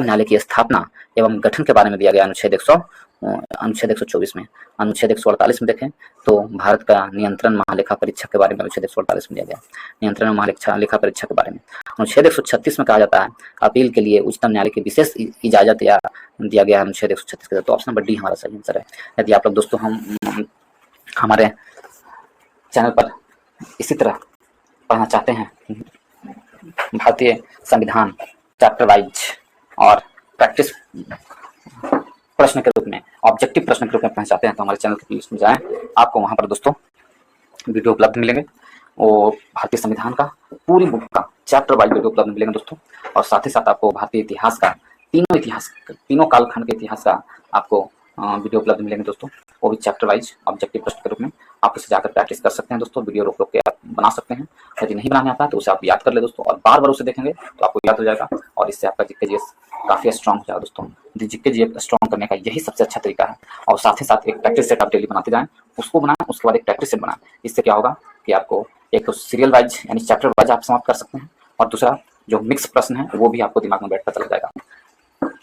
न्यायालय की स्थापना एवं गठन के बारे में दिया गया अनुच्छेद 124 में। अनुच्छेद 148 में देखें तो भारत का नियंत्रण महालेखा परीक्षक के बारे में अनुच्छेद 148 में दिया गया, नियंत्रण महालेखा परीक्षक के बारे में। अनुच्छेद 136 में कहा जाता है अपील के लिए उच्चतम न्यायालय की विशेष इजाजत या दिया गया अनुच्छेद 136 के तहत। तो ऑप्शन नंबर डी हमारा सही आंसर है। यदि आप लोग दोस्तों हम हमारे चैनल पर इसी तरह पढ़ना चाहते हैं भारतीय संविधान चैप्टर वाइज और प्रैक्टिस प्रश्न के रूप में, ऑब्जेक्टिव प्रश्न के रूप में पढ़ना चाहते हैं तो हमारे चैनल की प्लेलिस्ट में जाएं। आपको वहां पर दोस्तों वीडियो उपलब्ध मिलेंगे, वो भारतीय संविधान का पूरी बुक का चैप्टर वाइज वीडियो उपलब्ध मिलेंगे दोस्तों। और साथ ही साथ आपको भारतीय इतिहास का तीनों कालखंड के इतिहास का आपको वीडियो उपलब्ध मिलेंगे दोस्तों, वो भी चैप्टर वाइज ऑब्जेक्टिव प्रश्न के रूप में। आप इसे जाकर प्रैक्टिस कर सकते हैं दोस्तों, वीडियो रोक के आप बना सकते हैं। यदि नहीं बनाने आता है तो उसे आप याद कर ले दोस्तों, और बार बार उसे देखेंगे तो आपको याद हो जाएगा, और इससे आपका जीके जीएस काफी स्ट्रॉन्ग हो जाएगा दोस्तों। जीके जीएस स्ट्रॉन्ग करने का यही सबसे अच्छा तरीका है। और साथ ही साथ एक प्रैक्टिस सेट आप डेली बनाते जाएं, उसको बनाएं, उसके बाद एक प्रैक्टिस सेट बनाएं। इससे क्या होगा कि आपको एक तो सीरियल वाइज यानी चैप्टर वाइज आप समाप्त कर सकते हैं, और दूसरा जो मिक्स प्रश्न है वो भी आपको दिमाग में बैठता चला जाएगा।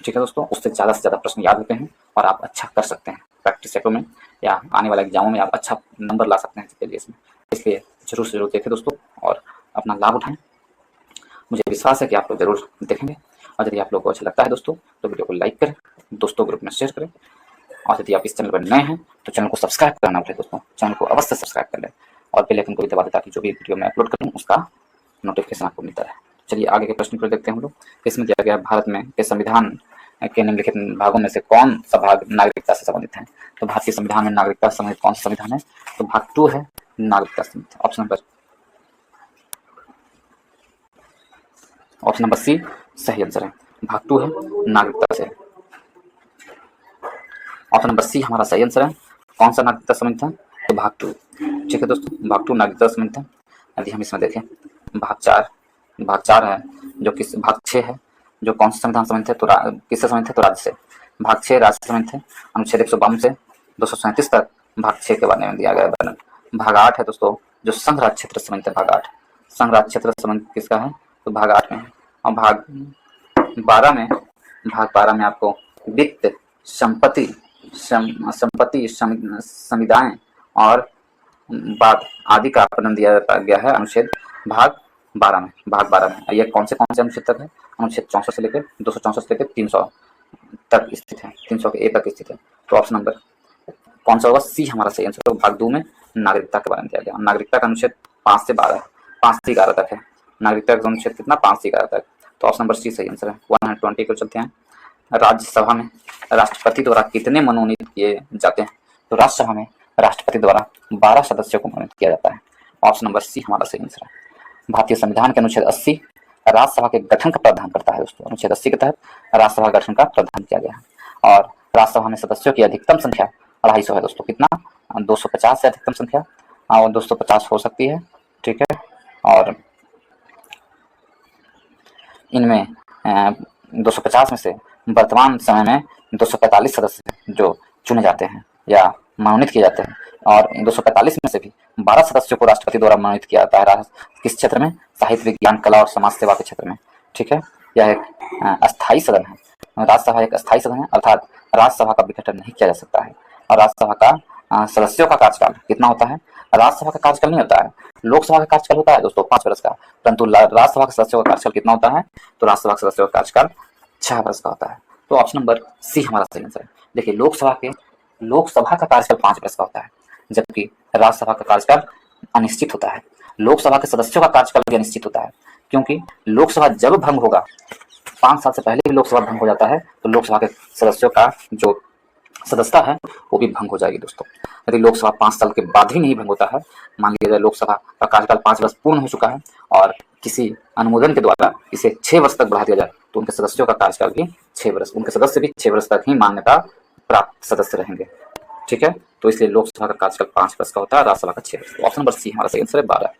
ठीक है दोस्तों, उससे ज़्यादा से ज़्यादा प्रश्न याद होते हैं और आप अच्छा कर सकते हैं प्रैक्टिस सेटों में, या आने वाले एग्जामों में आप अच्छा नंबर ला सकते हैं जीके में। इसलिए जरूर से जरूर देखें दोस्तों और अपना लाभ उठाएं। मुझे विश्वास है कि आप लोग जरूर देखेंगे, और यदि आप लोग को अच्छा लगता है दोस्तों तो वीडियो को लाइक करें, दोस्तों ग्रुप में शेयर करें, और यदि आप इस चैनल पर नए हैं तो चैनल को सब्सक्राइब करना भूलें दोस्तों, चैनल को अवश्य सब्सक्राइब कर लें और बेल आइकन को भी दबा दें ताकि जो भी वीडियो मैं अपलोड करूँ उसका नोटिफिकेशन आपको मिलता रहे। चलिए आगे के प्रश्न को देखते हैं हम लोग। इसमें दिया गया भारत में के संविधान के निम्नलिखित भागों में से कौन सा भाग नागरिकता से संबंधित है? तो भारतीय संविधान में नागरिकता से संबंधित कौन सा संविधान है? तो भाग 2 है नागरिकता से संबंधित, option number option number C सही आंसर है। भाग 2 है नागरिकता से। ऑप्शन नंबर सी हमारा सही आंसर है। कौन सा नागरिकता संबंधित है? तो भाग 2। ठीक है दोस्तों, भाग 2 नागरिकता संबंधित है। यदि हम इसमें देखें भाग 4 है जो किस भाग 6 है जो कौन से संविधान संबंधित है? तो किससे संबंधित है? तो राज्य से। भाग 6 राज्य से संबंधित है। अनुच्छेद 152 से 237 तक भाग 6 के बारे में दिया गया है वर्णन। भाग 8 है दोस्तों जो संघ राज्य क्षेत्र संबंधित है। भाग 8 संघ राज्य क्षेत्र संबंधित किसका है? तो भाग 8 में है। और भाग 12 में आपको वित्त, संपत्ति, संविदाएं और बाद आदि का वर्णन दिया गया है अनुच्छेद भाग 12 में। भाग 12 में ये कौन से अनुच्छेद तक है? अनुच्छेद 64 से लेकर 264 से लेकर 300 तक स्थित है, 300 के ए तक स्थित है। तो ऑप्शन नंबर कौन सा होगा? सी हमारा सही आंसर। तो भाग 2 में नागरिकता के बारे में दिया गया। नागरिकता का अनुच्छेद 5 से 11 तक है। नागरिकता का अनुच्छेद कितना? 5 से 11 तक। तो ऑप्शन नंबर सी सही आंसर है। 120 को चलते हैं। राज्यसभा में राष्ट्रपति द्वारा कितने मनोनीत किए जाते हैं? तो राज्यसभा में राष्ट्रपति द्वारा 12 सदस्यों को मनोनीत किया जाता है। ऑप्शन नंबर सी हमारा सही आंसर है। भारतीय संविधान के अनुच्छेद 80 राज्यसभा के गठन का प्रावधान करता है दोस्तों। अनुच्छेद 80 के तहत राज्यसभा गठन का प्रावधान किया गया है। और राज्यसभा में सदस्यों की अधिकतम संख्या 250 है दोस्तों। कितना? 250 से अधिकतम संख्या और 250 हो सकती है। ठीक है, और इनमें 250 में से वर्तमान समय में 245 सदस्य जो चुने जाते हैं या मनोनीत किए जाते हैं, और इन 245 में से भी 12 सदस्यों को राष्ट्रपति द्वारा मनोनीत किया जाता है। किस क्षेत्र में? साहित्य, विज्ञान, कला और समाज सेवा के क्षेत्र में। ठीक है, यह एक अस्थायी सदन है। राज्यसभा एक अस्थायी सदन है, अर्थात राज्यसभा का विघटन नहीं किया जा सकता है। और राज्यसभा का सदस्यों का कार्यकाल कितना होता है? राज्यसभा का कार्यकाल नहीं होता है, लोकसभा का कार्यकाल होता है दोस्तों 5 वर्ष का, परंतु राज्यसभा के सदस्यों का कार्यकाल कितना होता है? तो राज्यसभा के सदस्यों का कार्यकाल 6 वर्ष का होता है। तो ऑप्शन नंबर सी हमारा सही आंसर है। देखिए, लोकसभा का कार्यकाल 5 वर्ष का होता है, जबकि राज्यसभा का कार्यकाल अनिश्चित होता है। लोकसभा के सदस्यों का कार्यकाल भी अनिश्चित होता है, क्योंकि लोकसभा जब भंग होगा, 5 साल से पहले भी लोकसभा भंग हो जाता है, तो लोकसभा के सदस्यों का जो सदस्यता है वो भी भंग हो जाएगी दोस्तों। यदि लोकसभा 5 साल के बाद भी नहीं भंग होता है, मान लीजिए लोकसभा का कार्यकाल 5 वर्ष पूर्ण हो चुका है और किसी अनुमोदन के द्वारा इसे 6 वर्ष तक बढ़ा दिया जाए, तो उनके सदस्यों का कार्यकाल भी 6 वर्ष, उनके सदस्य भी 6 वर्ष तक ही मान्यता प्राप्त सदस्य रहेंगे। ठीक है, तो इसलिए लोकसभा का कार्यकाल 5 वर्ष का होता है, राज्यसभा का 6 वर्ष। ऑप्शन नंबर सी हमारा सही आंसर है। 12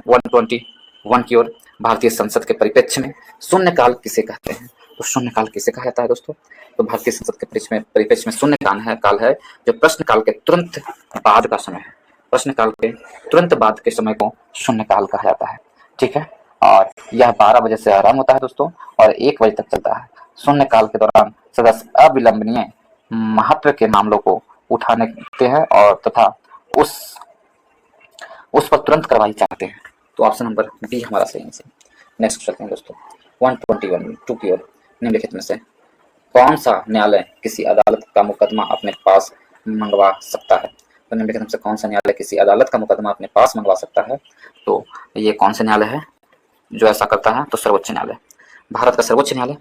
121 की ओर। भारतीय संसद के परिप्रेक्ष्य में शून्यकाल किसे कहते हैं? तो शून्यकाल किसे कहा जाता है दोस्तों? तो भारतीय संसद के परिप्रेक्ष्य में शून्यकाल है जो प्रश्नकाल के तुरंत बाद का समय है। प्रश्नकाल के तुरंत बाद के समय को शून्यकाल कहा जाता है। ठीक है, और यह 12 बजे से आरंभ होता है दोस्तों और 1 बजे तक चलता है। शून्यकाल के दौरान सदस्य अविलंबनीय महत्व के मामलों को उठाने देते हैं और तथा उस पर तुरंत कार्रवाई चाहते हैं। तो ऑप्शन नंबर बी हमारा सही आंसर। नेक्स्ट चलते हैं दोस्तों 121 की ओर। निम्नलिखित में से कौन सा न्यायालय किसी अदालत का मुकदमा अपने पास मंगवा सकता है? तो निम्नलिखित में से कौन सा न्यायालय किसी अदालत का मुकदमा अपने पास मंगवा सकता है? तो ये कौन सा न्यायालय है जो ऐसा करता है? तो सर्वोच्च न्यायालय। भारत का सर्वोच्च न्यायालय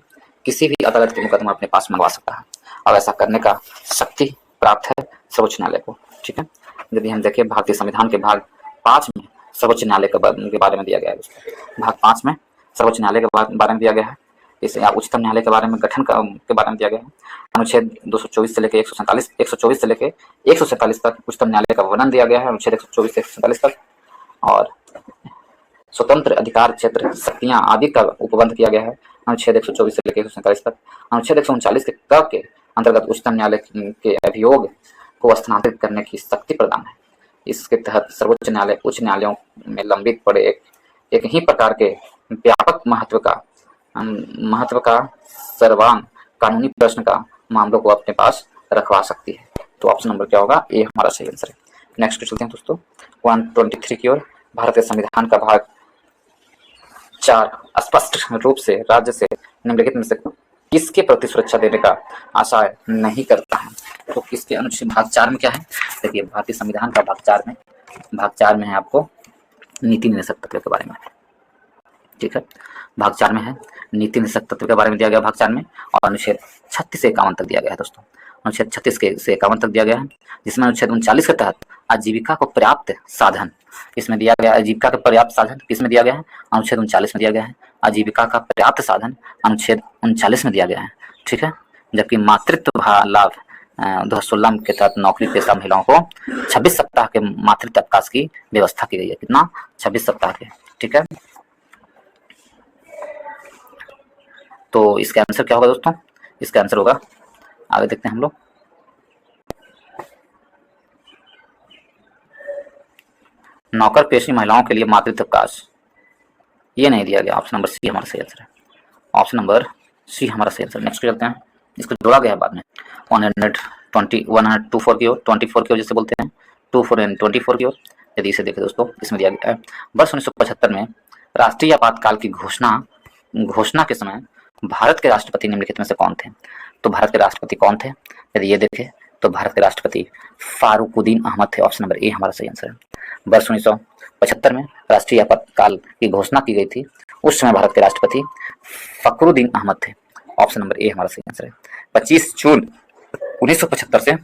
किसी भी अदालत के मुकदमा अपने पास मंगवा सकता है और ऐसा करने का शक्ति प्राप्त है सर्वोच्च न्यायालय को। ठीक है, यदि हम देखें भारतीय संविधान के भाग 5 में सर्वोच्च न्यायालय के बारे में दिया गया है। भाग 5 में सर्वोच्च न्यायालय के बारे में दिया गया है। इसे उच्चतम न्यायालय के बारे में गठन के बारे में दिया गया है। अनुच्छेद 224 से लेकर 124 से लेकर 147 तक उच्चतम न्यायालय का वर्णन दिया गया है, अनुच्छेद 124 से 147 तक। और स्वतंत्र अधिकार क्षेत्र, शक्तियां आदि का उपबंध किया गया है, अनुच्छेद 124 से लेकर 147 तक। अनुच्छेद 139 के क के अंतर्गत उच्चतम न्यायालय के अभियोग को स्थानांतरित करने की शक्ति प्रदान है। इसके तहत सर्वोच्च न्यायालय उच्च न्यायालयों में लंबित पड़े एक ही प्रकार के व्यापक महत्व का सर्वांग कानूनी प्रश्न का मामलों को अपने पास रखवा सकती है। तो ऑप्शन नंबर क्या होगा? ए हमारा सही आंसर है। नेक्स्ट चलते हैं दोस्तों 123 की ओर। भारत के संविधान का भाग 4 स्पष्ट रूप से राज्य से निम्नलिखित में से किसके प्रति सुरक्षा देने का आशय नहीं करता है? तो किसके अनुच्छेद भाग 4 में क्या है? देखिए, भारतीय संविधान का भाग 4 में है आपको नीति निदेशक तत्व के बारे में। ठीक है, भाग 4 में है नीति निदेशक तत्व के बारे में दिया गया भाग 4 में, और अनुच्छेद 36 से 51 तक दिया गया है दोस्तों। अनुच्छेद 36 से 51 तक दिया गया है, जिसमें अनुच्छेद 39 के तहत आजीविका को पर्याप्त साधन, इसमें दिया गया है आजीविका का पर्याप्त साधन किसमें दिया गया है, अनुच्छेद 39 में दिया गया है। आजीविका का पर्याप्त साधन अनुच्छेद 39 में दिया गया है, ठीक है। जबकि मातृत्व लाभ 2016 के तहत नौकरी पेशा महिलाओं को 26 सप्ताह के मातृत्व अवकाश की व्यवस्था की गई है। कितना? 26 सप्ताह के, ठीक है। तो इसका आंसर क्या होगा दोस्तों? इसका आंसर होगा, आगे देखते हैं हम लोग, नौकर पेशी महिलाओं के लिए मातृत्व अवकाश, ये नहीं दिया गया। ऑप्शन नंबर सी हमारा सही आंसर है। ऑप्शन नंबर सी हमारा सही आंसर। नेक्स्ट चलते हैं, इसको जोड़ा गया है बाद में 124 की ओर, 24 की ओर जैसे बोलते हैं, 24 एंड 24 की ओर। यदि इसे देखें दोस्तों, इसमें दिया गया है वर्ष 1975 में राष्ट्रीय आपातकाल की घोषणा के समय भारत के राष्ट्रपति निम्नलिखित में से कौन थे? तो भारत के राष्ट्रपति कौन थे? यदि ये देखें तो भारत के राष्ट्रपति फारूकुद्दीन अहमद थे। ऑप्शन नंबर ए हमारा सही आंसर है। वर्ष 1975 में राष्ट्रीय आपातकाल की घोषणा की गई थी, उस समय भारत के राष्ट्रपति फखरुद्दीन अहमद थे। ऑप्शन नंबर ए हमारा सही आंसर है। 25 जून 1975 से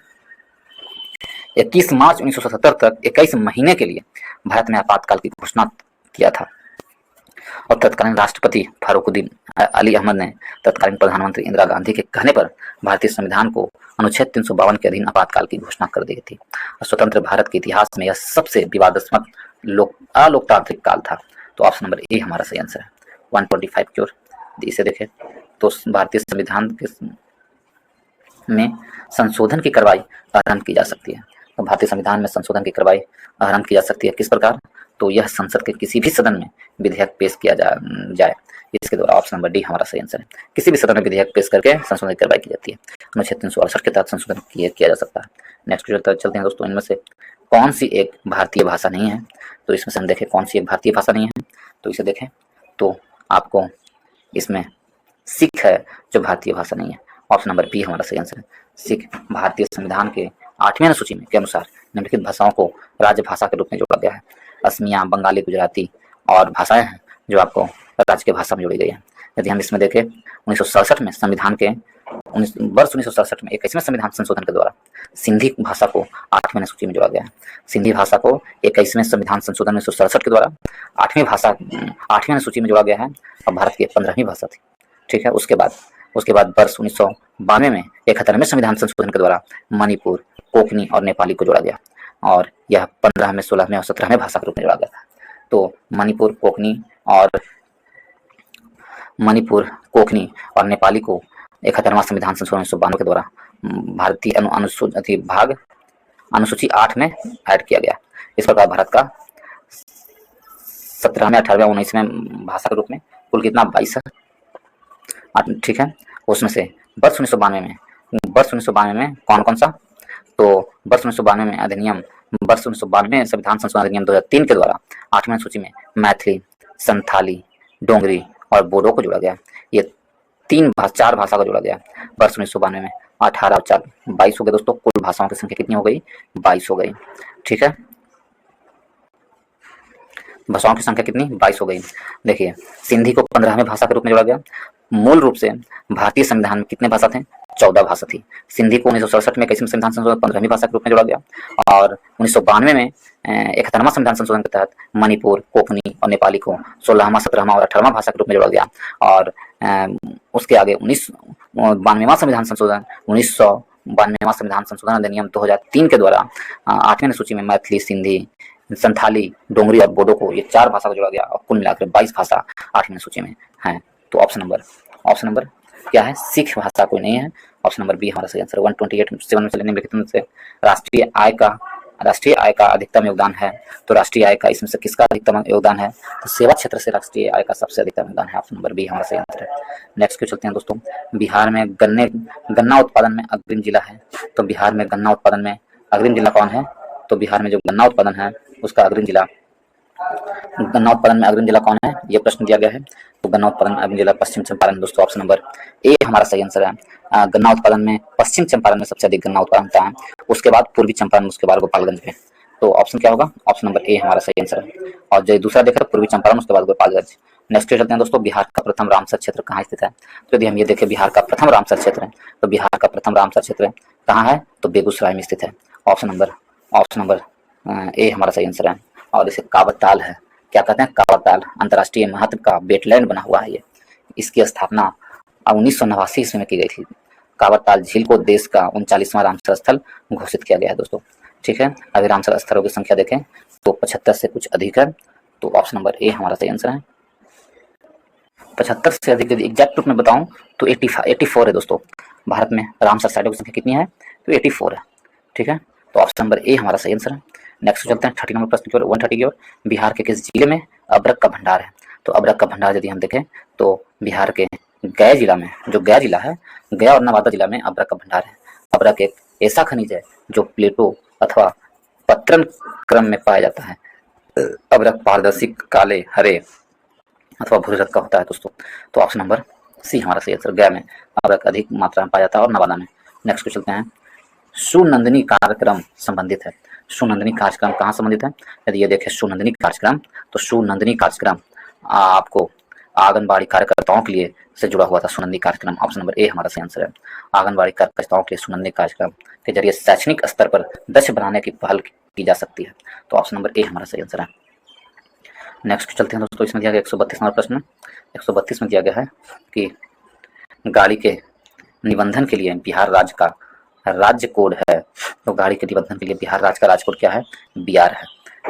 21 मार्च 1977 तक 21 महीने के लिए भारत में आपातकाल की घोषणा किया था और तत्कालीन राष्ट्रपति फारूकुद्दीन अली अहमद ने तत्कालीन प्रधानमंत्री इंदिरा गांधी के कहने पर भारतीय संविधान को अनुच्छेद 352 के अधीन आपातकाल की घोषणा कर दी थी। स्वतंत्र भारत के इतिहास में यह सबसे विवादास्पद अलोकतांत्रिक काल था। तो ऑप्शन नंबर ए हमारा सही आंसर है। 125 की ओर इसे देखें तो भारतीय संविधान में संशोधन की कार्रवाई आरंभ की जा सकती है। तो भारतीय संविधान में संशोधन की कार्रवाई आरंभ की जा सकती है किस प्रकार? तो यह संसद के किसी भी सदन में विधेयक पेश किया जाए, इसके द्वारा। ऑप्शन नंबर डी हमारा सही आंसर है। किसी भी सदन में विधेयक पेश करके संशोधन की कार्रवाई की जाती है। अनुच्छेद 368 के तहत संशोधन किया जा सकता है। नेक्स्ट चलते हैं दोस्तों, इनमें से कौन सी एक भारतीय भाषा नहीं है? तो इसमें से हम देखें कौन सी एक भारतीय भाषा नहीं है। तो इसे देखें तो आपको इसमें सिख है जो भारतीय भाषा नहीं है। ऑप्शन नंबर बी हमारा सही आंसर है। सिख भारतीय संविधान के 8वें अनुसूची में के अनुसार निम्नलिखित भाषाओं को राज्य भाषा के रूप में जोड़ा गया है। असमिया, बंगाली, गुजराती और भाषाएं हैं जो आपको राज्य की भाषा में जोड़ी गई है। यदि हम इसमें देखें 1967 में संविधान के वर्ष 1967 में 21वें संविधान संशोधन के द्वारा सिंधी भाषा को 8वें अनुसूची में जोड़ा गया है। सिंधी भाषा को 21वें संविधान संशोधन 1967 के द्वारा 8वें अनुसूची में जोड़ा गया है और भारत की 15वीं भाषा थी, ठीक है। उसके बाद वर्ष 1992 में 71वें संविधान संशोधन के द्वारा मणिपुर, कोंकणी और नेपाली को जोड़ा गया और यह 15वें, 16वें और 17वें भाषा के रूप में जोड़ा गया था। तो मणिपुर, कोंकणी और नेपाली को 71वां संविधान संशोधन 1992 के द्वारा भारतीय अनुसूची 8 में ऐड किया गया। इस प्रकार भारत का 17वें, 18वें, 19वें भाषा के रूप में कुल कितना 22 है, ठीक है। उसमें से वर्ष 1992 में कौन सा? तो वर्ष 1992 में वर्ष 1992 संविधान संशोधन अधिनियम 2003 के द्वारा 8वें सूची में मैथिली, संथाली, डोंगरी और बोडो को जोड़ा गया। ये 4 भाषा को जोड़ा गया वर्ष 1992 में। 18 और 4 22 हो गए दोस्तों। कुल भाषाओं की संख्या कितनी हो गई? 22 हो गई, ठीक है। भाषाओं की संख्या कितनी? 22 हो गई। देखिए, सिंधी को 15वें भाषा के रूप में जोड़ा गया। मूल रूप से भारतीय संविधान में कितने भाषा थे? 14 भाषा थी। सिंधी को 1967 में 21वें संविधान संशोधन 15वीं भाषा के रूप में जोड़ा गया और 1992 में 71वां संविधान संशोधन के तहत मणिपुर, कोंकणी और नेपाली को 16वां, 17वां और 18वां भाषा के रूप में जोड़ा गया और उसके आगे 1992वां संविधान संशोधन अधिनियम 2003 के द्वारा 8वें सूची में मैथिली, सिंधी, संथाली, डोंगरी और बोडो को, ये 4 भाषा को जोड़ा गया और कुल मिलाकर 22 भाषा 8वें सूची में है। तो ऑप्शन नंबर क्या है? सिख भाषा कोई नहीं है। ऑप्शन नंबर बी हमारा सही आंसर। 128 में से निम्नलिखित में से राष्ट्रीय आय का अधिकतम योगदान है। तो राष्ट्रीय आय का इसमें से किसका अधिकतम योगदान है? तो सेवा क्षेत्र से राष्ट्रीय आय का सबसे अधिकतम योगदान है। ऑप्शन नंबर बी हमारा सही आंसर है। नेक्स्ट क्यों चलते हैं दोस्तों, बिहार में गन्ना उत्पादन में अग्रिम जिला है। तो बिहार में गन्ना उत्पादन में अग्रिम जिला कौन है? तो बिहार में जो गन्ना उत्पादन है उसका अग्रिम जिला कौन है? यह प्रश्न दिया गया है। तो गन्ना उत्पादन में अग्रिम जिला पश्चिम चंपारण दोस्तों। ऑप्शन नंबर ए हमारा सही आंसर है। गन्ना उत्पादन में पश्चिम चंपारण में सबसे अधिक गन्ना उत्पादन होता है, उसके बाद पूर्वी चंपारण, उसके बाद गोपालगंज में। तो ऑप्शन क्या होगा? ऑप्शन नंबर ए हमारा सही आंसर है। और जो दूसरा देखा पूर्वी चंपारण, उसके बाद गोपालगंज। नेक्स्ट चलते हैं दोस्तों, बिहार का प्रथम रामसर क्षेत्र कहाँ स्थित है? तो यदि हम ये देखें बिहार का प्रथम रामसर क्षेत्र है, तो बिहार का प्रथम रामसर क्षेत्र कहाँ है? तो बेगूसराय में स्थित है। ऑप्शन नंबर ए हमारा सही आंसर है। और इसे कावत ताल है, क्या कहते हैं, कावत ताल, अंतर्राष्ट्रीय महत्व का वेटलैंड बना हुआ है ये। इसकी स्थापना 1989 ईस्वी में की गई थी। कावत ताल झील को देश का 39वां रामसर स्थल घोषित किया गया है दोस्तों। ठीक है, अभी रामसर स्थलों की संख्या देखें तो 75 से कुछ अधिक है, तो ऑप्शन नंबर ए हमारा सही आंसर है। 75 से अधिक, यदि एग्जैक्ट रूप में बताऊं तो 84 है दोस्तों। भारत में रामसर साइटों की संख्या कितनी है, तो 84 है। ठीक है, तो ऑप्शन नंबर ए हमारा सही आंसर है। नेक्स्ट चलते हैं 30 नंबर प्रश्न की ओर, 130 की ओर। बिहार के किस जिले में अबरक का भंडार है? तो अबरक का भंडार यदि हम देखें तो बिहार के गया जिला में, जो गया जिला है, गया और नवादा जिला में अबरक का भंडार है। अबरक एक ऐसा खनिज है जो प्लेटो अथवा पत्तन क्रम में पाया जाता है। अबरक पारदर्शी काले, हरे अथवा भूरे रंग का होता है दोस्तों। तो ऑप्शन नंबर सी हमारा सही आंसर, गया में अबरक अधिक मात्रा में पाया जाता है और नवादा में। नेक्स्ट को चलते हैं, सुनंदनी कार्यक्रम संबंधित है। सुनंदनी कार्यक्रम कहाँ संबंधित है? यदि ये देखें सुनंदनी कार्यक्रम, तो सुनंदनी कार्यक्रम आपको आंगनबाड़ी कार्यकर्ताओं के लिए से जुड़ा हुआ था। सुनंदनी कार्यक्रम, ऑप्शन नंबर ए हमारा सही आंसर है। आंगनबाड़ी कार्यकर्ताओं के लिए सुनंदनी कार्यक्रम के जरिए शैक्षणिक स्तर पर दक्ष बनाने की पहल की जा सकती है। तो ऑप्शन नंबर ए हमारा सही आंसर है। नेक्स्ट चलते हैं दोस्तों, इसमें दिया गया 132 नंबर प्रश्न। 132 में दिया गया है कि गाड़ी के निबंधन के लिए बिहार राज्य का राज्य कोड है। तो गाड़ी के निबंधन के लिए बिहार राज्य का राज्य कोड क्या है? BR है।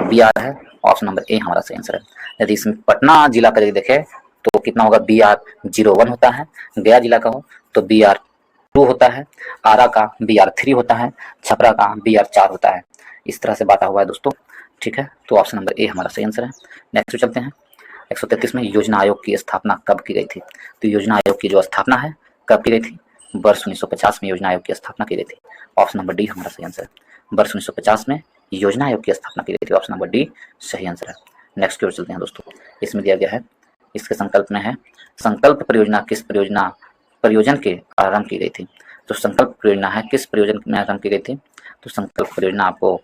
BR है, ऑप्शन नंबर ए हमारा सही आंसर है। यदि इसमें पटना जिला का यदि देखें तो कितना होगा? BR01 होता है। गया जिला का हो तो BR2 होता है। आरा का BR3 होता है। छपरा का BR4 होता है। इस तरह से बांटा हुआ है दोस्तों। ठीक है, तो ऑप्शन नंबर ए हमारा सही आंसर है। नेक्स्ट चलते हैं 133 में, योजना आयोग की स्थापना कब की गई थी? तो योजना आयोग की जो स्थापना है कब की गई थी? वर्ष 1950 में योजना आयोग की स्थापना की गई थी। ऑप्शन नंबर डी हमारा सही आंसर है। वर्ष 1950 में योजना आयोग की स्थापना की गई थी। ऑप्शन नंबर डी सही आंसर है। नेक्स्ट की ओर चलते हैं दोस्तों, इसमें दिया गया है, इसके संकल्प में है, संकल्प परियोजना किस परियोजन के आरंभ की गई थी? तो संकल्प परियोजना है किस परियोजन में आरंभ की गई थी? तो संकल्प परियोजना आपको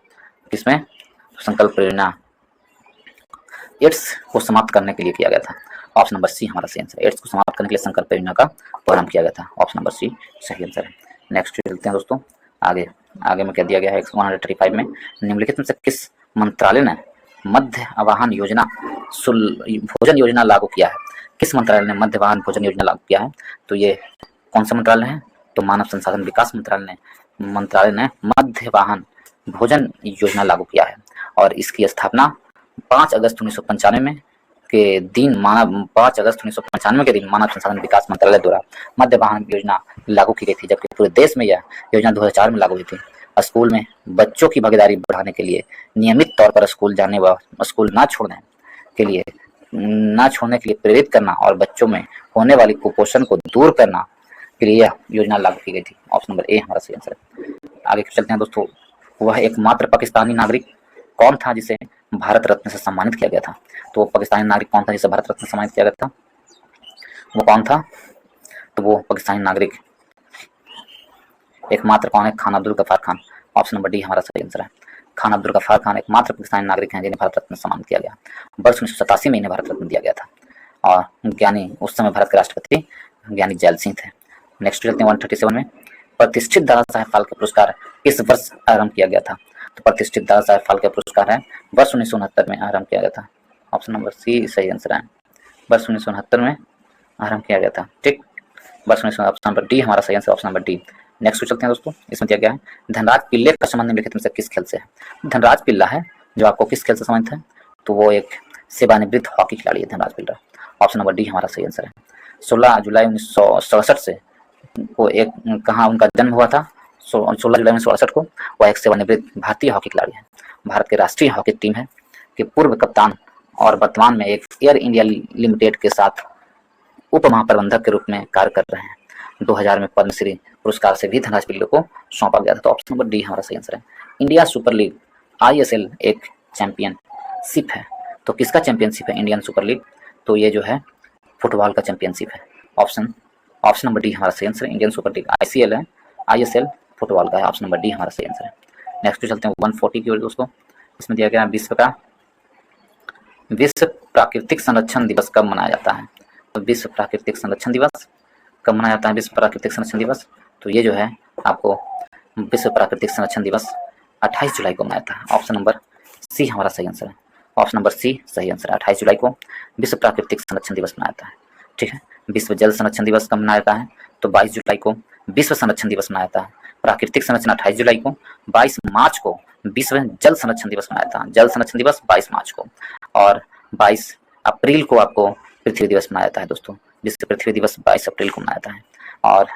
किसमें? तो संकल्प परियोजना एड्स को समाप्त करने के लिए किया गया था। ऑप्शन नंबर सी हमारा सही आंसर है। एड्स को समाप्त करने के लिए संकल्प परियोजना का प्रारंभ किया गया था। ऑप्शन नंबर सी सही आंसर है। नेक्स्ट चलते हैं दोस्तों, आगे में क्या दिया गया है 135 में, निम्नलिखित में से किस मंत्रालय ने मध्य आवाहन योजना भोजन योजना लागू किया है? किस मंत्रालय ने मध्य आवाहन भोजन योजना लागू किया है? तो ये कौन सा मंत्रालय है? तो मानव संसाधन विकास मंत्रालय ने मध्य आवाहन भोजन योजना लागू किया है। और इसकी स्थापना 5 अगस्त 1995 में के दिन 5 अगस्त 1995 के दिन मानव संसाधन विकास मंत्रालय द्वारा मध्य आवाहन योजना लागू की गई थी, जबकि पूरे देश में यह योजना 2004 में लागू हुई थी। स्कूल में बच्चों की भागीदारी बढ़ाने के लिए, नियमित तौर पर स्कूल जाने व स्कूल ना छोड़ने के लिए प्रेरित करना और बच्चों में होने वाली कुपोषण को दूर करना के लिए यह योजना लागू की गई थी। ऑप्शन नंबर ए हमारा सही आंसर है। आगे चलते हैं दोस्तों, वह एकमात्र पाकिस्तानी नागरिक कौन था जिसे भारत रत्न से सम्मानित किया गया था? तो वो पाकिस्तानी नागरिक कौन था जिसे भारत रत्न से सम्मानित किया गया था? वो कौन था? तो वो पाकिस्तानी नागरिक एकमात्र कौन है? Khan Abdul Gaffar Khan. Option number D हमारा सही आंसर है। खान अब्दुल गफ्फार खान एकमात्र पाकिस्तानी नागरिक हैं जिन्हें भारत रत्न सम्मानित किया गया। वर्ष 1987 में इन्हें भारत रत्न दिया गया था। और ज्ञानी उस समय भारत के राष्ट्रपति ज्ञानी जैल सिंह थे। नेक्स्ट चलते हैं 137 में, प्रतिष्ठित दादा साहेब फाल्के पुरस्कार किस वर्ष आरंभ किया गया था? तो प्रतिष्ठित दादा साहेब फाल्के पुरस्कार है वर्ष 1969 में आरंभ किया गया था। ऑप्शन नंबर सी सही आंसर है। वर्ष 1969 में आरंभ किया गया था। ठीक, वर्ष 1969, ऑप्शन नंबर डी हमारा सही answer, option number D. Next चलते हैं दोस्तों, इसमें दिया गया है, धनराज पिल्ले का संबंध निम्नलिखित में से किस खेल से है? धनराज पिल्ला है जो आपको किस खेल से संबंधित है? तो वो एक सेवानिवृत्त हॉकी खिलाड़ी है धनराज पिल्ला। ऑप्शन नंबर डी हमारा सही आंसर है। 16 जुलाई 1967 से को एक कहाँ उनका जन्म हुआ था? 16 जुलाई 1968 को। वह एक सेवानिवृत्त भारतीय हॉकी खिलाड़ी है। भारत के राष्ट्रीय हॉकी टीम है के पूर्व कप्तान और वर्तमान में एक एयर इंडिया लिमिटेड के साथ उप महाप्रबंधक के रूप में कार्य कर रहे हैं। 2000 में पद्मश्री पुरस्कार से भी धनराज पिल्ले को सौंपा गया था। तो ऑप्शन नंबर डी हमारा सही आंसर है। इंडिया सुपर लीग ISL एक चैंपियनशिप है। तो किसका चैंपियनशिप है इंडियन सुपर लीग? तो ये जो है फुटबॉल का चैंपियनशिप है। ऑप्शन नंबर डी हमारा सही आंसर है। इंडियन सुपर लीग ICL है, ISL फुटबॉल का है। ऑप्शन नंबर डी हमारा सही आंसर है। नेक्स्ट चलते हैं 140 की ओर दोस्तों, इसमें दिया गया विश्व प्राकृतिक संरक्षण दिवस कब मनाया जाता है? तो विश्व प्राकृतिक संरक्षण दिवस कब मनाया जाता है? विश्व प्राकृतिक संरक्षण दिवस, तो ये जो है आपको विश्व प्राकृतिक संरक्षण दिवस 28 जुलाई को मनाया था। ऑप्शन नंबर सी हमारा सही आंसर है। ऑप्शन नंबर सी सही आंसर है। 28 जुलाई को विश्व प्राकृतिक संरक्षण दिवस मनाया जाता है। ठीक है, विश्व जल संरक्षण दिवस कब मनाया जाता है? तो 22 जुलाई को विश्व संरक्षण दिवस मनाया जाता है। प्राकृतिक संरक्षण 28 जुलाई को, 22 मार्च को विश्व जल संरक्षण दिवस मनाया जाता है। जल संरक्षण दिवस 22 मार्च को, और 22 अप्रैल को आपको पृथ्वी दिवस मनाया जाता है दोस्तों। विश्व पृथ्वी दिवस 22 अप्रैल को मनाया जाता है, और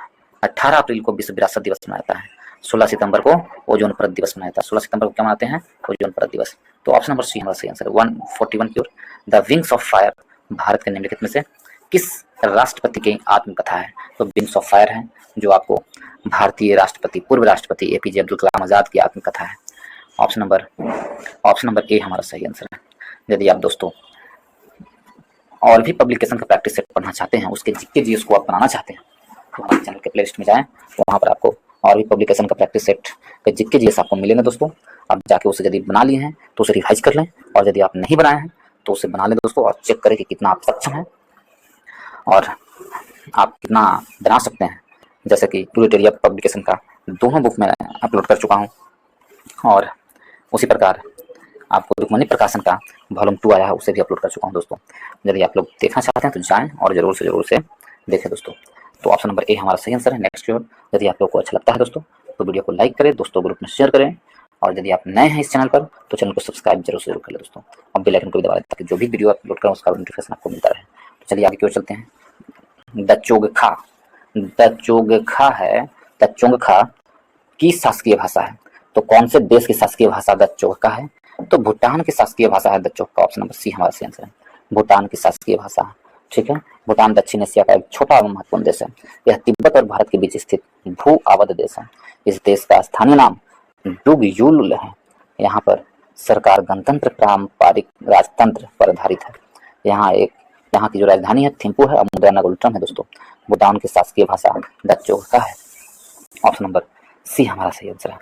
18 अप्रैल को विश्व विरासत दिवस मनाया जाता है। 16 सितंबर को ओजोन परत दिवस मनाया जाता है। 16 सितंबर को क्या मनाते हैं? ओजोन परत दिवस। तो ऑप्शन नंबर सी हमारा सही आंसर है। 141 की ओर। The wings of fire Bharat के निम्नलिखित में से किस राष्ट्रपति की आत्मकथा है? तो विंग्स ऑफ फायर है जो आपको भारतीय राष्ट्रपति, पूर्व राष्ट्रपति एपीजे अब्दुल कलाम आजाद की आत्मकथा है। ऑप्शन नंबर ए हमारा सही आंसर है। यदि आप दोस्तों और भी पब्लिकेशन का प्रैक्टिस सेट पढ़ना चाहते हैं, उसके जीके जीएस को आप बनाना चाहते हैं, तो हमारे चैनल के प्लेलिस्ट में जाएं, तो वहाँ पर आपको और भी पब्लिकेशन का प्रैक्टिस सेट के जीके जीएस आपको मिलेंगे दोस्तों। आप जाके उसे यदि बना लिए हैं तो उसे रिवाइज कर लें, और यदि आप नहीं बनाए हैं तो उसे बना लें दोस्तों, और चेक करें कि कितना आप सक्षम हैं और आप कितना बना सकते हैं। जैसे कि प्रोलेटेरिया पब्लिकेशन का दोनों बुक मैं अपलोड कर चुका हूँ, और उसी प्रकार आपको रुक्मणी प्रकाशन का वॉल्यूम 2 आया है, उसे भी अपलोड कर चुका हूँ दोस्तों। यदि आप लोग देखना चाहते हैं तो जाएं और जरूर से देखें दोस्तों। तो ऑप्शन नंबर ए हमारा सही आंसर है। नेक्स्ट की ओर। यदि आप लोग को अच्छा लगता है दोस्तों तो वीडियो को लाइक करें, दोस्तों ग्रुप में शेयर करें, और यदि आप नए हैं इस चैनल पर तो चैनल को सब्सक्राइब जरूर से जरूर कर लें दोस्तों, और बेल आइकन को भी दबा दें ताकि जो भी वीडियो अपलोड करें उसका नोटिफिकेशन आपको मिलता रहे। तो चलिए आगे की ओर चलते हैं। दचोगखा है, दचोंगखा की शासकीय भाषा है। तो कौन से देश की शासकीय भाषा दचोंगखा है? तो भूटान की शासकीय भाषा है दचोंगखा। ऑप्शन नंबर सी हमारा सही आंसर है। भूटान की शासकीय भाषा। ठीक है, भूटान दक्षिण एशिया का एक छोटा और महत्वपूर्ण देश है। यह तिब्बत और भारत के बीच स्थित भू आबद्ध देश है। इस देश का स्थानीय नाम डुगयुल है। यहाँ पर सरकार गणतंत्र पारंपरिक राजतंत्र पर आधारित है। यहाँ की जो राजधानी है थिम्पू है, और मुद्रा नगरोटम है दोस्तों। भूटान की शासकीय भाषा दचोंगखा है। ऑप्शन नंबर सी हमारा सही आंसर है।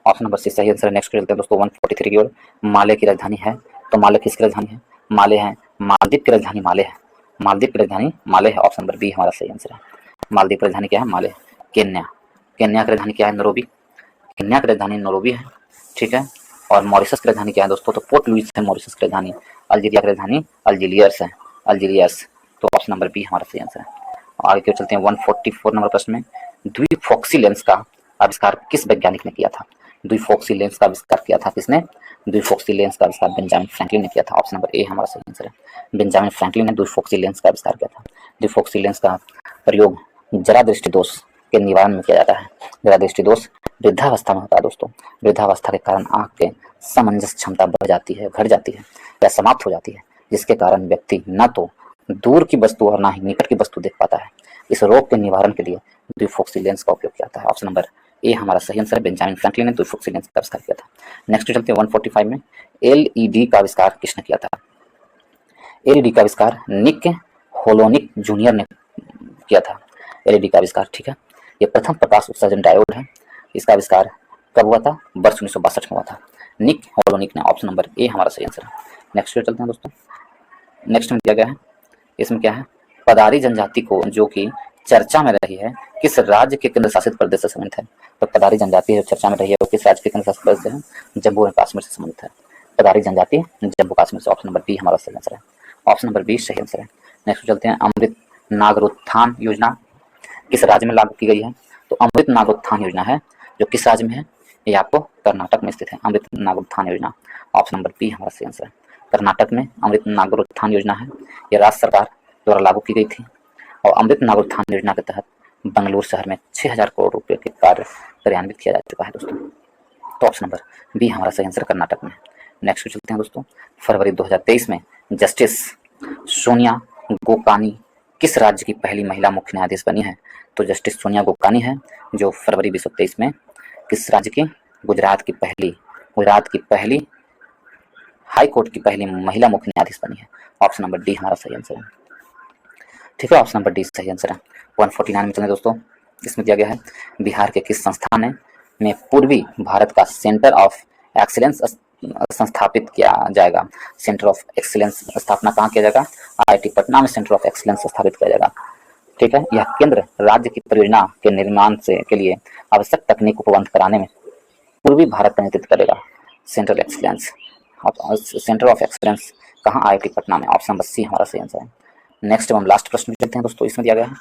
ऑप्शन नंबर सी सही आंसर है। नेक्स्ट चलते हैं दोस्तों 143 की ओर। माले की राजधानी है। तो माले किसकी राजधानी है? माले है मालदीव की राजधानी माले है। मालदीव की राजधानी माले है। ऑप्शन नंबर बी हमारा सही आंसर है। मालदीव की राजधानी क्या है? माले। केन्या की राजधानी क्या है? नैरोबी। केन्या की राजधानी नैरोबी है। ठीक है, और मॉरिशस की राजधानी क्या है दोस्तों? तो पोर्ट लुइस है मॉरिशस की राजधानी। अल्जीरिया की राजधानी अल्जीरियस है, अल्जीरियस। तो ऑप्शन नंबर बी हमारा सही आंसर है। आगे क्यों चलते हैं 144 नंबर प्रश्न में। द्विफोक्सी लेंस का आविष्कार किस वैज्ञानिक ने किया था? द्विफोक्सी लेंस का आविष्कार किया था किसने? द्विफोक्सी लेंस का आविष्कार बेंजामिन फ्रैंकलिन ने किया था। ऑप्शन नंबर ए हमारा सही आंसर है। बेंजामिन फ्रैंकलिन ने द्विफोक्सी लेंस का आविष्कार किया था। द्विफोक्सी लेंस का प्रयोग जरा दृष्टि दोष के निवारण में किया जाता है। जरा दृष्टि दोष वृद्धावस्था में होता है दोस्तों। वृद्धावस्था के कारण आंख के समंजस क्षमता बढ़ जाती है, घट जाती है या समाप्त हो जाती है, जिसके कारण व्यक्ति न तो दूर की वस्तु और ना ही निकट की वस्तु देख पाता है। इस रोग के निवारण के लिए द्विफोक्सी लेंस का उपयोग किया जाता है। ऑप्शन नंबर ए हमारा सही आंसर है। बेंजामिन फ्रैंकलिन ने द्विफोक्सी लेंस का आविष्कार किया था। नेक्स्ट चलते हैं 145 में। एलईडी का आविष्कार किसने किया था? एलईडी का आविष्कार निक होलोनिक जूनियर ने किया था। एलईडी का आविष्कार, ठीक है, ये प्रथम प्रकाश उत्सर्जन डायोड है। इसका आविष्कार कब हुआ था? वर्ष 1962 में हुआ था, निक होलोनिक ने। ऑप्शन नंबर ए हमारा सही आंसर है। नेक्स्ट चलते हैं दोस्तों। नेक्स्ट में दिया गया है, इसमें क्या है? पदारी जनजाति को जो कि चर्चा में रही है किस राज्य के केंद्र शासित प्रदेश से संबंधित है? तो पदारी जनजाति जो चर्चा में रही है वो किस राज्य के केंद्र शासित प्रदेश से है? जम्मू एंड कश्मीर से संबंधित है। पदारी जनजाति जम्मू कश्मीर से। ऑप्शन नंबर बी हमारा सही आंसर है। ऑप्शन नंबर बी सही आंसर है। नेक्स्ट चलते हैं। अमृत नागरोत्थान योजना किस राज्य में लागू की गई है? तो अमृत नागरोत्थान योजना है जो किस राज्य में है? ये आपको कर्नाटक में स्थित है, अमृत नागरोत्थान योजना। ऑप्शन नंबर बी हमारा सही आंसर है। कर्नाटक में अमृत नागरोत्थान योजना है, ये राज्य सरकार द्वारा लागू की गई थी। और अमृत नागरोत्थान योजना के तहत बंगलुरु शहर में 6000 करोड़ रुपए के कार्य क्रियान्वित किया जा चुका है दोस्तों। तो ऑप्शन नंबर बी हमारा सही आंसर कर्नाटक में। नेक्स्ट चलते हैं दोस्तों। फरवरी 2023 में जस्टिस सोनिया गोकानी किस राज्य की पहली महिला मुख्य न्यायाधीश बनी है? तो जस्टिस सोनिया गोकानी है जो फरवरी 2023 में किस राज्य की? गुजरात की पहली हाई कोर्ट की पहली महिला मुख्य न्यायाधीश बनी है। ऑप्शन नंबर डी हमारा सही आंसर है। ठीक है, ऑप्शन नंबर डी सही आंसर है। 149 में चलें दोस्तों। इसमें दिया गया है बिहार के किस संस्थान में पूर्वी भारत का सेंटर ऑफ एक्सीलेंस संस्थापित किया जाएगा? सेंटर ऑफ एक्सीलेंस स्थापना कहाँ किया जाएगा? आईआईटी पटना में सेंटर ऑफ एक्सीलेंस स्थापित किया जाएगा। ठीक है, यह केंद्र राज्य की परियोजना के निर्माण के लिए आवश्यक तकनीक उपलब्ध कराने में पूर्वी भारत का नेतृत्व करेगा। Central excellence centre of excellence कहाँ? IIT पटना में। ऑप्शन नंबर सी हमारा सही आंसर है। नेक्स्ट हम लास्ट प्रश्न देखते हैं दोस्तों, इसमें दिया गया है